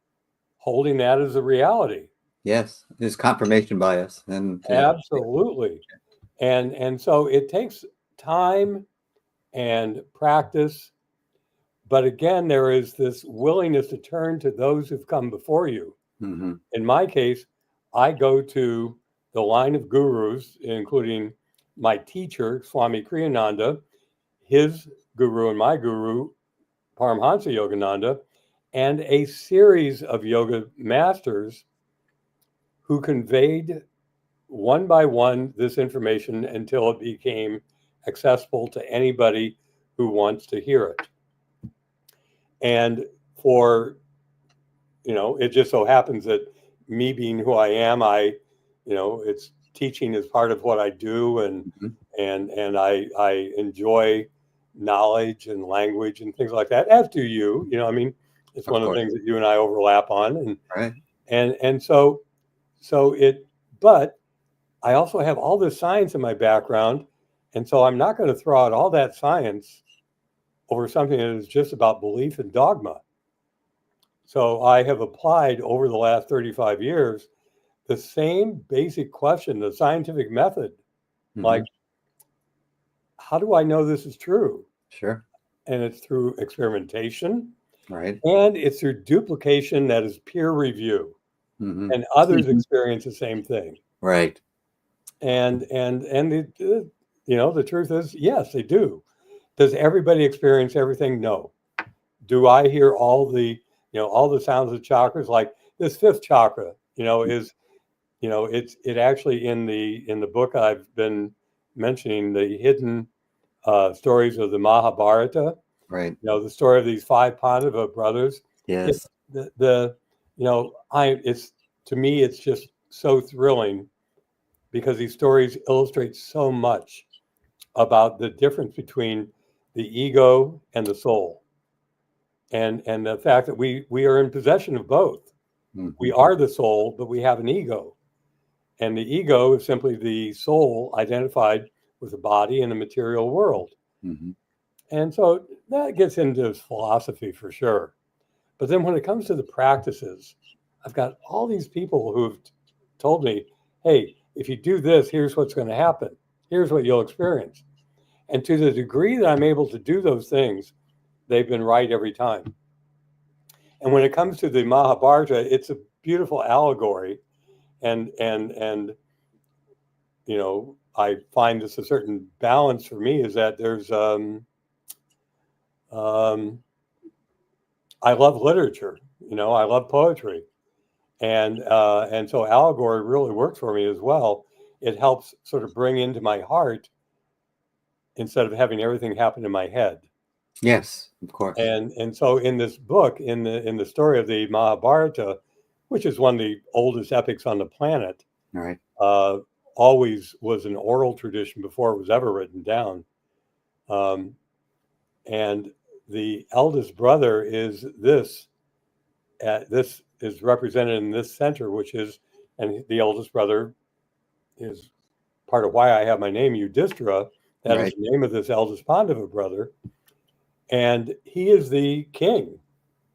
holding that as a reality. Yes, there's confirmation bias. And absolutely. And so it takes time and practice. But again, there is this willingness to turn to those who've come before you. In my case, I go to the line of gurus, including my teacher, Swami Kriyananda, his guru and my guru, Paramhansa Yogananda, and a series of yoga masters who conveyed one by one this information until it became accessible to anybody who wants to hear it. And it just so happens that me being who I am, it's teaching is part of what I do, and I enjoy knowledge and language and things like that, as do you. You know, I mean, it's one of the things that you and I overlap on, and so but I also have all this science in my background, and so I'm not going to throw out all that science over something that is just about belief and dogma. So I have applied over the last 35 years the same basic question, the scientific method, like, how do I know this is true? Sure. And it's through experimentation, right? And it's through duplication, that is peer review, and others experience the same thing, right? And the truth is, yes, they do. Does everybody experience everything? No. Do I hear all the sounds of chakras? Like this fifth chakra, is, it actually in the book I've been mentioning, the hidden stories of the Mahabharata, right? The story of these 5 Pandava brothers. Yes. It's to me, it's just so thrilling because these stories illustrate so much about the difference between the ego and the soul, and the fact that we are in possession of both. We are the soul, but we have an ego, and the ego is simply the soul identified with the body in the material world. Mhm. And so that gets into his philosophy for sure. But then when it comes to the practices, I've got all these people who've told me, hey, if you do this, here's what's going to happen. Here's what you'll experience. And to the degree that I'm able to do those things, they've been right every time. And when it comes to the Mahabharata, it's a beautiful allegory. And I find this a certain balance for me is that there's um, I love literature, I love poetry. And so allegory really works for me as well. It helps sort of bring into my heart instead of having everything happen in my head. Yes, of course. And so in this book, in the story of the Mahabharata, which is one of the oldest epics on the planet, All right. always was an oral tradition before it was ever written down. And the eldest brother is this is represented in this center, and the eldest brother is part of why I have my name, Yudhishthira. That is Right. the name of this eldest Pandava brother. And he is the king.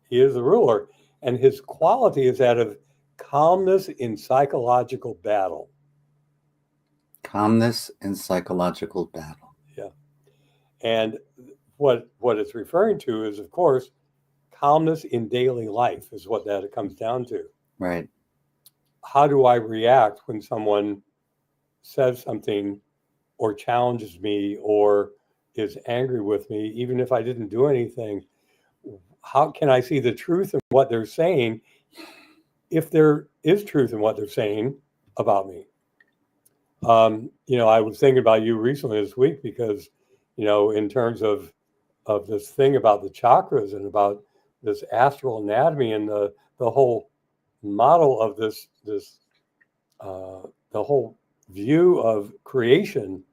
He is the ruler. And his quality is that of calmness in psychological battle. Calmness in psychological battle. Yeah. And what it's referring to is, of course, calmness in daily life is what that it comes down to. Right. How do I react when someone says something or challenges me or is angry with me, even if I didn't do anything? How can I see the truth in what they're saying, if there is truth in what they're saying about me? I was thinking about you recently this week because, in terms of this thing about the chakras and about this astral anatomy and the whole model of the whole view of creation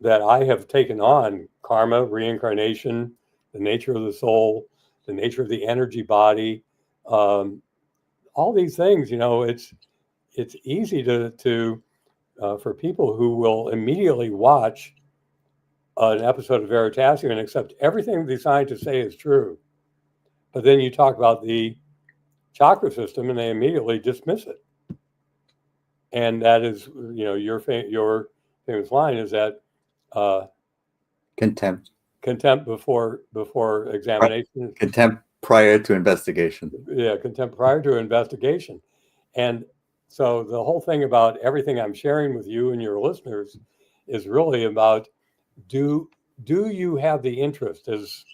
that I have taken on: karma, reincarnation, the nature of the soul, the nature of the energy body, all these things. It's easy to for people who will immediately watch an episode of Veritasium and accept everything the scientists say is true, but then you talk about the chakra system and they immediately dismiss it. And that is, your famous line is that Contempt. contempt before examination. Contempt prior to investigation. Yeah, contempt prior to investigation. And so the whole thing about everything I'm sharing with you and your listeners is really about, do you have the interest, as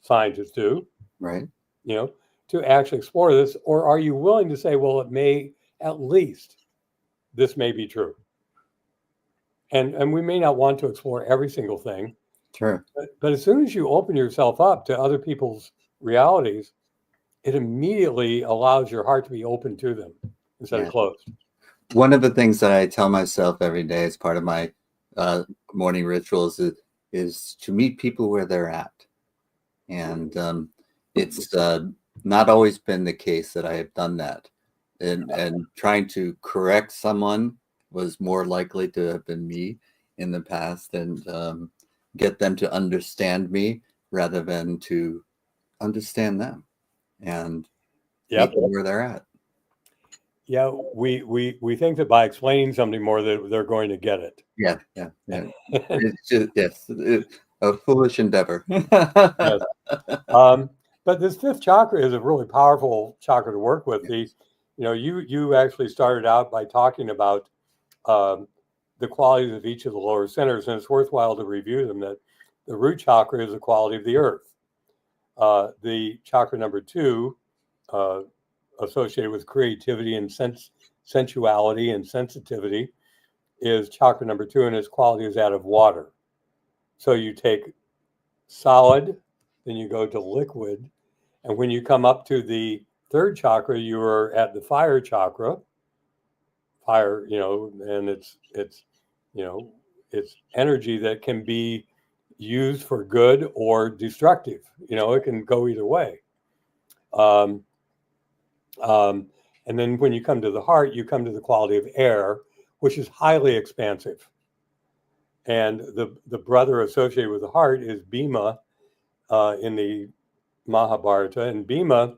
scientists do, Right. to actually explore this, or are you willing to say, well, it may, at least this may be true, and we may not want to explore every single thing, Sure. but as soon as you open yourself up to other people's realities, it immediately allows your heart to be open to them instead of closed. One of the things that I tell myself every day as part of my morning rituals is to meet people where they're at. And it's not always been the case that I have done that. And trying to correct someone was more likely to have been me in the past, and get them to understand me rather than to understand them and meet them where they're at. Yeah, we think that by explaining something more that they're going to get it. Yeah. It's just, yes, a foolish endeavor. Yes. But this fifth chakra is a really powerful chakra to work with. You actually started out by talking about the qualities of each of the lower centers, and it's worthwhile to review them. That the root chakra is the quality of the earth. The chakra number 2, associated with creativity and sensuality and sensitivity, is chakra number 2, and its quality is that of water. So you take solid, then you go to liquid, and when you come up to the third chakra, you are at the fire chakra. Fire, and it's energy that can be used for good or destructive. It can go either way. Um, and then when you come to the heart, you come to the quality of air, which is highly expansive. And the brother associated with the heart is Bhima in the Mahabharata. And Bhima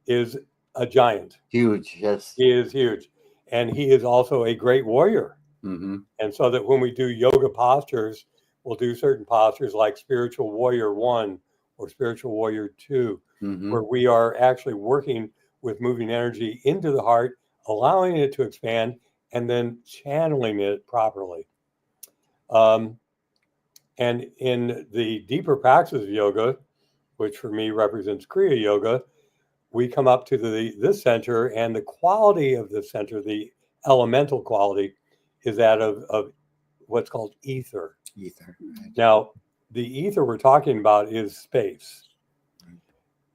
is a giant. Huge, yes. He is huge. And he is also a great warrior. Mm-hmm. And so that when we do yoga postures, we'll do certain postures like Spiritual Warrior 1 or Spiritual Warrior 2, Mm-hmm. where we are actually working with moving energy into the heart, allowing it to expand, and then channeling it properly. And in the deeper practices of yoga, which for me represents Kriya Yoga, we come up to this center, and the quality of the center, the elemental quality, is that of what's called ether. Ether. Right. Now, the ether we're talking about is space.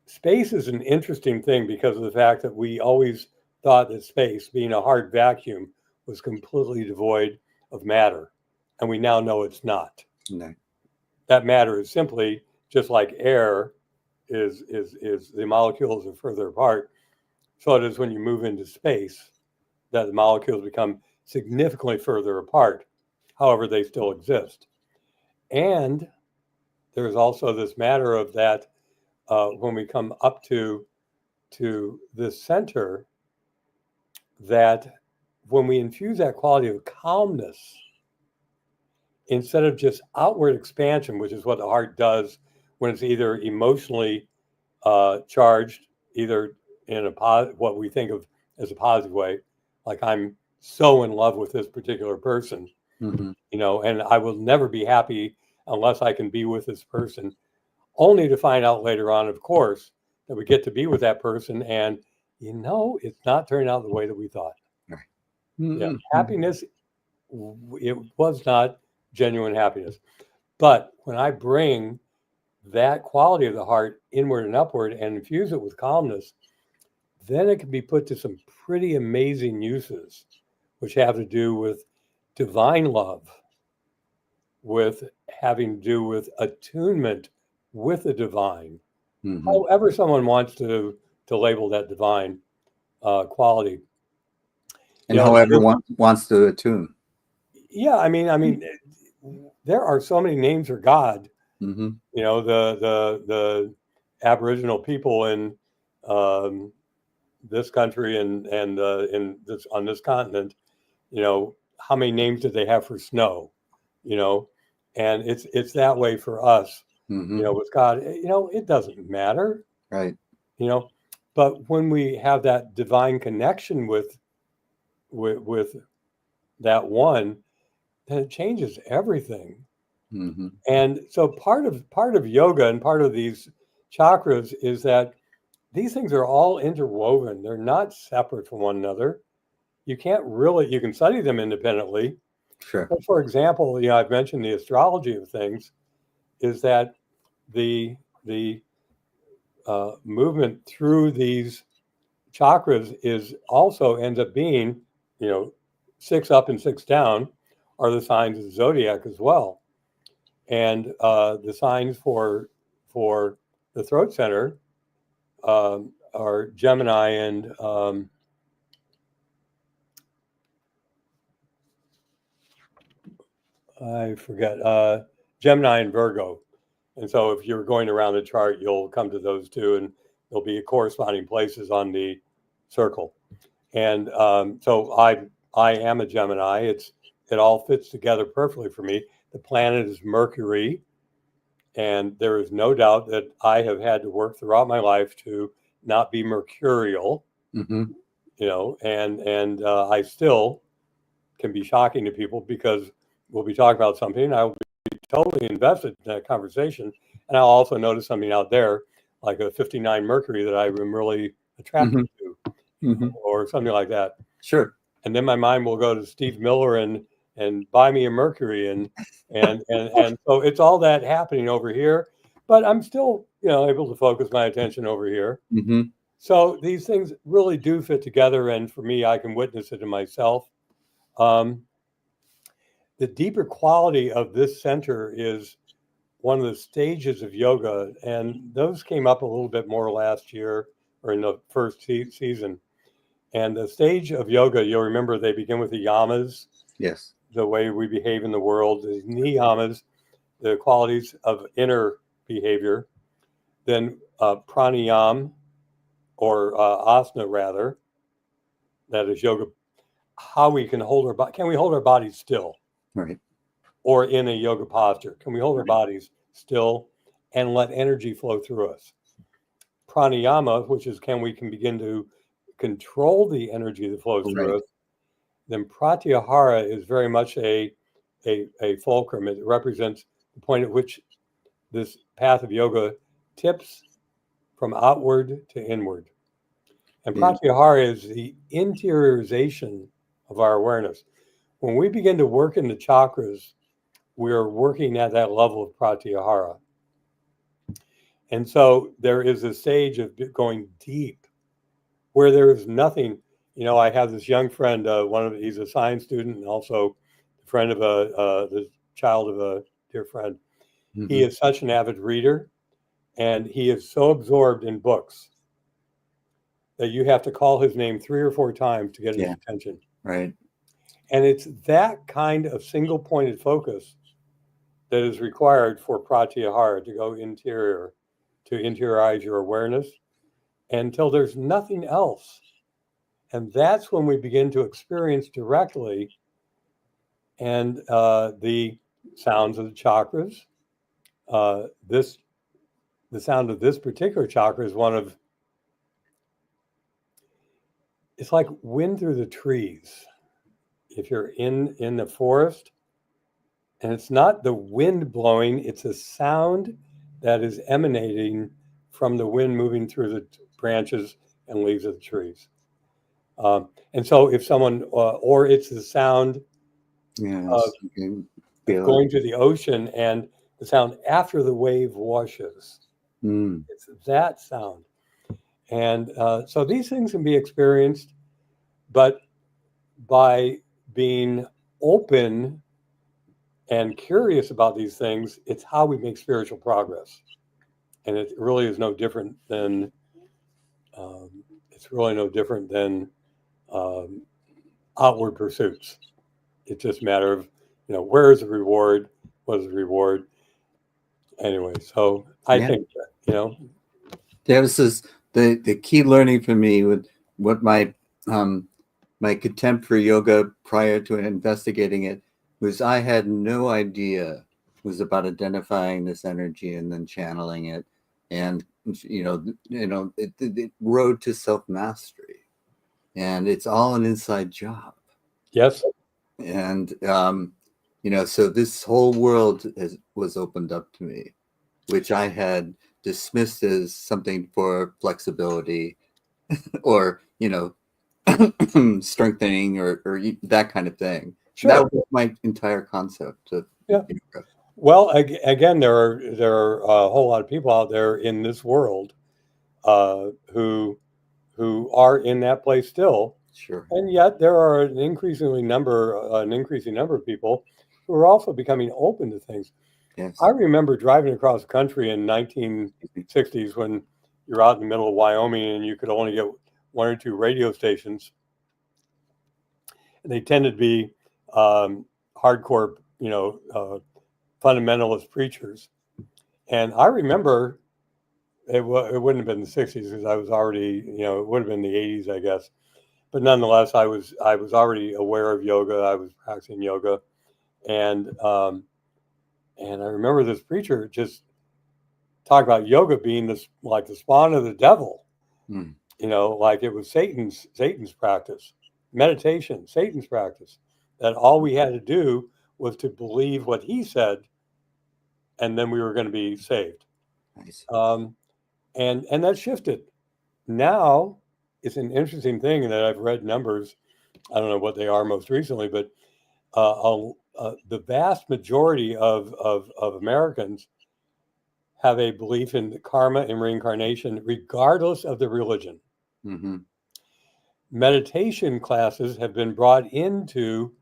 Space is an interesting thing because of the fact that we always thought that space, being a hard vacuum, was completely devoid of matter. And we now know it's not. No. That matter is simply just like air is the molecules are further apart. So it is when you move into space that the molecules become significantly further apart. However, they still exist. And there's also this matter of that when we come up to this center, that when we infuse that quality of calmness, instead of just outward expansion, which is what the heart does when it's either emotionally charged, either in what we think of as a positive way, like I'm so in love with this particular person, Mm-hmm. and I will never be happy unless I can be with this person, only to find out later on, of course, that we get to be with that person and, it's not turning out the way that we thought. Right. Mm-hmm. Yeah, happiness, it was not genuine happiness. But when I bring that quality of the heart inward and upward and infuse it with calmness, then it can be put to some pretty amazing uses, which have to do with divine love, with having to do with attunement with the divine, Mm-hmm. however someone wants to label that divine quality. And however wants to attune. Yeah, I mean, there are so many names for God. Mm-hmm. The Aboriginal people in this country and in this on this continent, how many names did they have for snow? And it's that way for us. Mm-hmm. With God, it doesn't matter. Right. But when we have that divine connection with that one, then it changes everything. Mm-hmm. And so part of yoga and part of these chakras is that these things are all interwoven. They're not separate from one another. You can study them independently. Sure. But for example, I've mentioned the astrology of things is that the movement through these chakras ends up being, 6 up and 6 down are the signs of the zodiac as well. And the signs for the throat center are Gemini and I forget, Gemini and Virgo. And so if you're going around the chart, you'll come to those two and there'll be corresponding places on the circle. And so I am a Gemini. It all fits together perfectly for me. The planet is Mercury. And there is no doubt that I have had to work throughout my life to not be mercurial, Mm-hmm. and I still can be shocking to people because we'll be talking about something and I will be totally invested in that conversation. And I'll also notice something out there, like a 59 Mercury that I am really attracted to, Mm-hmm. or something like that. Sure. And then my mind will go to Steve Miller and buy me a Mercury and so it's all that happening over here, but I'm still able to focus my attention over here. Mm-hmm. So these things really do fit together, and for me, I can witness it in myself. The deeper quality of this center is one of the stages of yoga, and those came up a little bit more last year or in the first season. And the stage of yoga, you'll remember they begin with the yamas. Yes. the way we behave in the world, the niyamas, the qualities of inner behavior. Then pranayam, or asana rather, that is yoga. How we can hold our body? Can we hold our bodies still, Right. or in a yoga posture? Can we hold our Right. bodies still and let energy flow through us? Pranayama, which is can begin to control the energy that flows through Right. us. Then pratyahara is very much a fulcrum. It represents the point at which this path of yoga tips from outward to inward. And Yeah. pratyahara is the interiorization of our awareness. When we begin to work in the chakras, we're working at that level of pratyahara. And so there is a stage of going deep where there is nothing. I have this young friend, he's a science student and also a friend of the child of a dear friend. Mm-hmm. He is such an avid reader, and he is so absorbed in books that you have to call his name 3 or 4 times to get his attention. Right. And it's that kind of single pointed focus that is required for pratyahara, to go interior, to interiorize your awareness until there's nothing else. And that's when we begin to experience directly and the sounds of the chakras. The sound of this particular chakra is it's like wind through the trees. If you're in the forest, and it's not the wind blowing, it's a sound that is emanating from the wind moving through the branches and leaves of the trees. And so if someone, or it's the sound Yes. of going to the ocean and the sound after the wave washes. It's that sound. And so these things can be experienced, but by being open and curious about these things, it's how we make spiritual progress. And it really is no different than outward pursuits. It's just a matter of, where is the reward? What is the reward? Anyway, so I think that, There was the key learning for me with what my contempt for yoga prior to investigating it was I had no idea it was about identifying this energy and then channeling it, and it road to self-mastery, and it's all an inside job. Yes. And so this whole world was opened up to me, which I had dismissed as something for flexibility or strengthening or that kind of thing. Sure. That was my entire concept of yoga. Well, again, there are a whole lot of people out there in this world who are in that place still. Sure. And yet there are an increasing number of people who are also becoming open to things. Yes. I remember driving across the country in 1960s when you're out in the middle of Wyoming and you could only get 1 or 2 radio stations. And they tended to be hardcore, fundamentalist preachers. And I remember it wouldn't have been the 60s because I was already, it would have been the 80s, I guess. But nonetheless, I was already aware of yoga. I was practicing yoga. And I remember this preacher just talk about yoga being like the spawn of the devil, like it was Satan's practice, meditation, Satan's practice, that all we had to do was to believe what he said, and then we were going to be saved. Nice. And that shifted. Now it's an interesting thing that I've read numbers. I don't know what they are most recently, but the vast majority of Americans have a belief in karma and reincarnation, regardless of the religion. Mm-hmm. Meditation classes have been brought into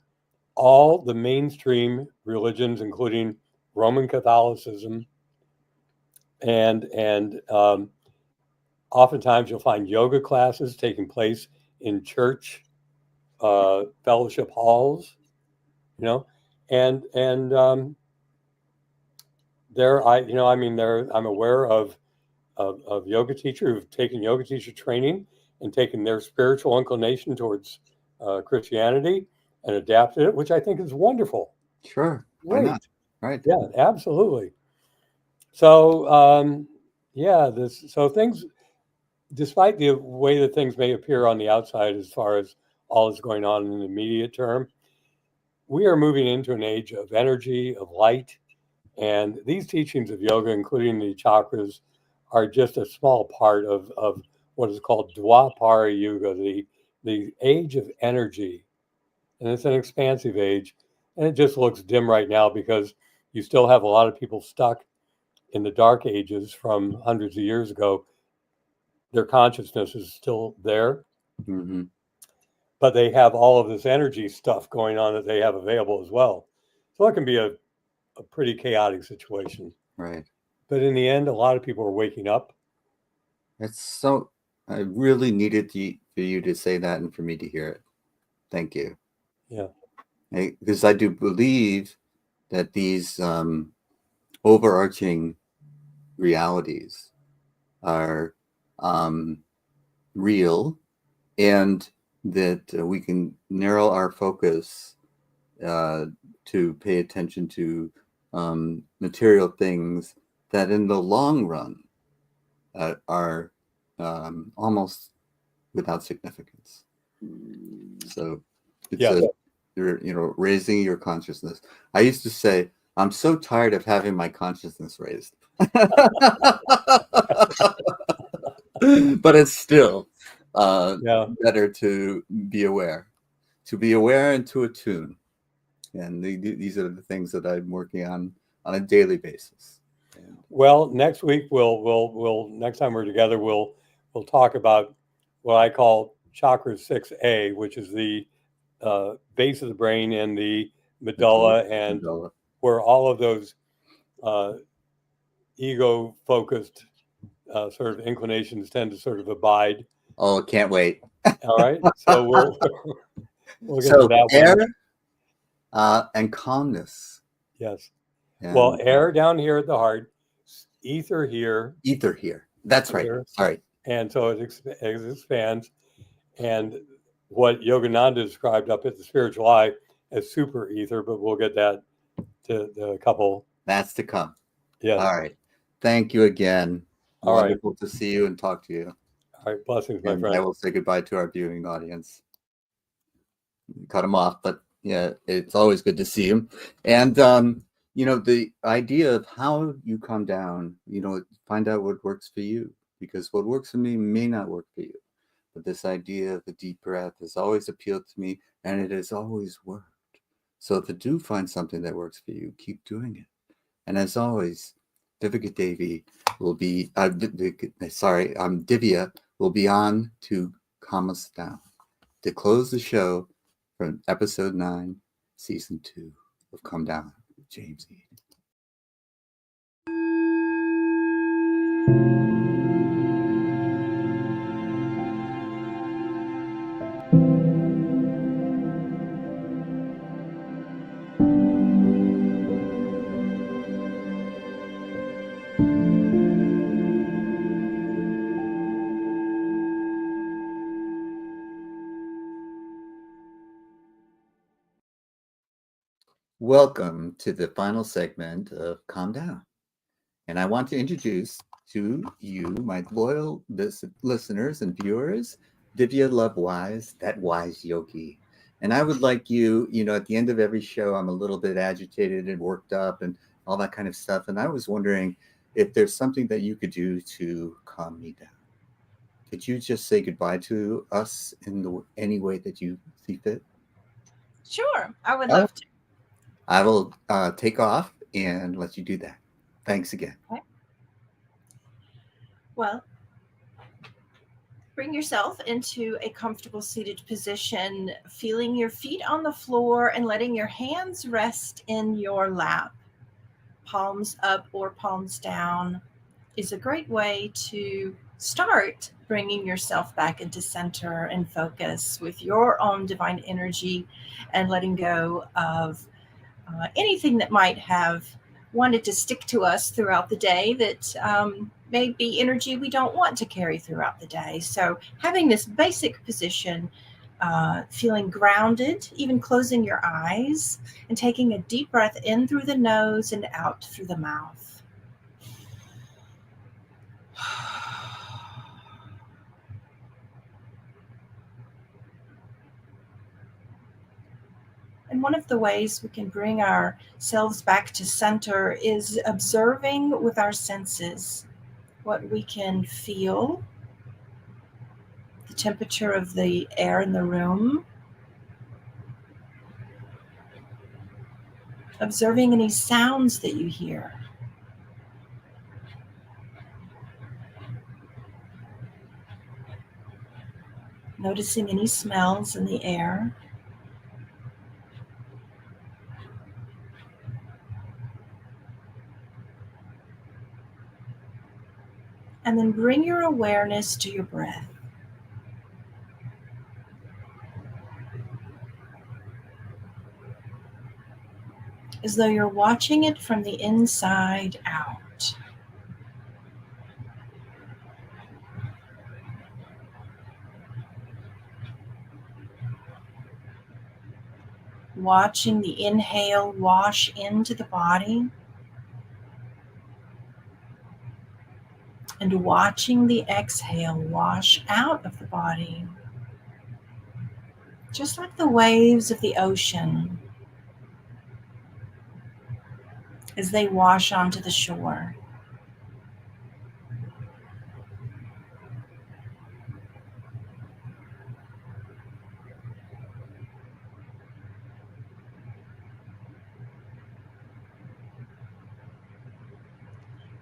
all the mainstream religions, including Roman Catholicism, and oftentimes you'll find yoga classes taking place in church fellowship halls. you know, and there, I mean, there, I'm aware of yoga teachers who've taken yoga teacher training and taken their spiritual inclination towards Christianity and adapted it, which I think is wonderful. Sure. Why not? Great. Right. Yeah, absolutely. So, yeah, so things, despite the way that things may appear on the outside as far as all is going on in the immediate term, we are moving into an age of energy, of light. And these teachings of yoga, including the chakras, are just a small part of what is called Dwapara Yuga, the age of energy. And it's an expansive age. And it just looks dim right now because you still have a lot of people stuck in the dark ages from hundreds of years ago. Their consciousness is still there, Mm-hmm. but they have all of this energy stuff going on that they have available as well. So it can be a pretty chaotic situation. Right. But in the end, a lot of people are waking up. It's so, I really needed for you to say that and for me to hear it. Thank you. Yeah. Because I do believe that these overarching realities are real, and that we can narrow our focus to pay attention to material things that in the long run are almost without significance. So it's Yeah. you're raising your consciousness. I used to say, I'm so tired of having my consciousness raised. But it's still Yeah. better to be aware and to attune. And these are the things that I'm working on a daily basis. Well, next week we'll next time we're together we'll talk about what I call chakra 6A, which is the base of the brain and the medulla, and Medulla. where all of those ego focused sort of inclinations tend to sort of abide. Oh, can't wait. All right, so we'll get to So that air one. and calmness. Yes. And Well, air down here at the heart, ether here. ether here. That's right. Here. Sorry. And so it expands. And what Yogananda described up at the spiritual eye as super ether, but we'll get that to the couple. That's to come. Yes. All right. Thank you again. All right. Wonderful to see you and talk to you. All right. Blessings, my And friend. I will say goodbye to our viewing audience. Cut him off, but yeah, it's always good to see him. And the idea of how you come down, find out what works for you, because what works for me may not work for you. But this idea of the deep breath has always appealed to me, and it has always worked. So if you do find something that works for you, keep doing it. And as always, Divya Devi will be, Divya will be on to calm us down, to close the show from episode 9, season 2 of Come Down with James Eade. Welcome to the final segment of Calm Down. And I want to introduce to you, my loyal listeners and viewers, Divya Lovewise, that wise yogi. And I would like you, at the end of every show, I'm a little bit agitated and worked up and all that kind of stuff. And I was wondering if there's something that you could do to calm me down. Could you just say goodbye to us in any way that you see fit? Sure, I would love to. I will take off and let you do that. Thanks again. Okay. Well, bring yourself into a comfortable seated position, feeling your feet on the floor and letting your hands rest in your lap, palms up or palms down. is a great way to start bringing yourself back into center and focus with your own divine energy and letting go of anything that might have wanted to stick to us throughout the day that may be energy we don't want to carry throughout the day. So having this basic position, feeling grounded, even closing your eyes and taking a deep breath in through the nose and out through the mouth. And one of the ways we can bring ourselves back to center is observing with our senses what we can feel, the temperature of the air in the room, observing any sounds that you hear. Noticing any smells in the air. And then bring your awareness to your breath. As though you're watching it from the inside out. Watching the inhale wash into the body. And watching the exhale wash out of the body. Just like the waves of the ocean as they wash onto the shore.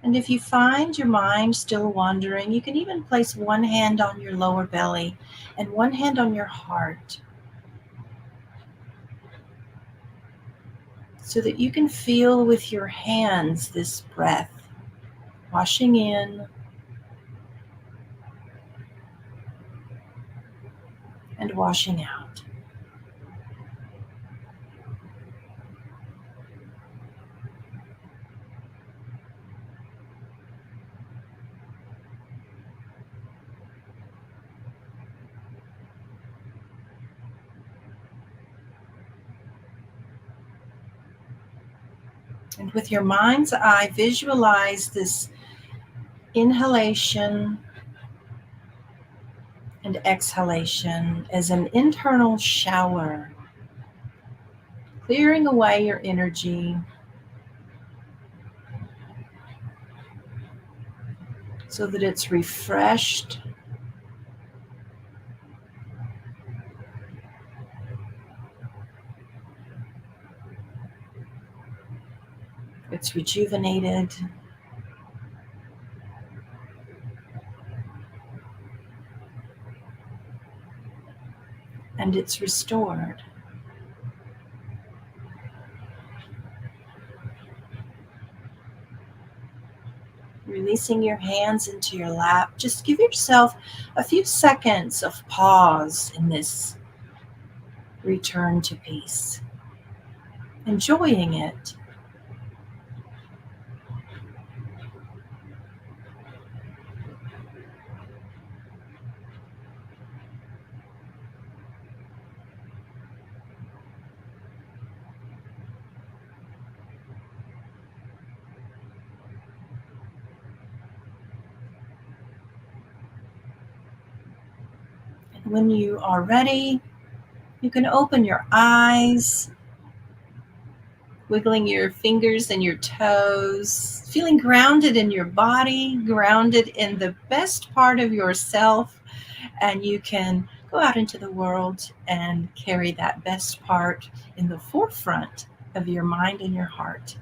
And if you find your mind still wandering, you can even place one hand on your lower belly and one hand on your heart so that you can feel with your hands this breath washing in and washing out. And with your mind's eye, visualize this inhalation and exhalation as an internal shower, clearing away your energy so that it's refreshed, it's rejuvenated, and it's restored. Releasing your hands into your lap, just give yourself a few seconds of pause in this return to peace, enjoying it. When you are ready, you can open your eyes, wiggling your fingers and your toes, feeling grounded in your body, grounded in the best part of yourself, and you can go out into the world and carry that best part in the forefront of your mind and your heart.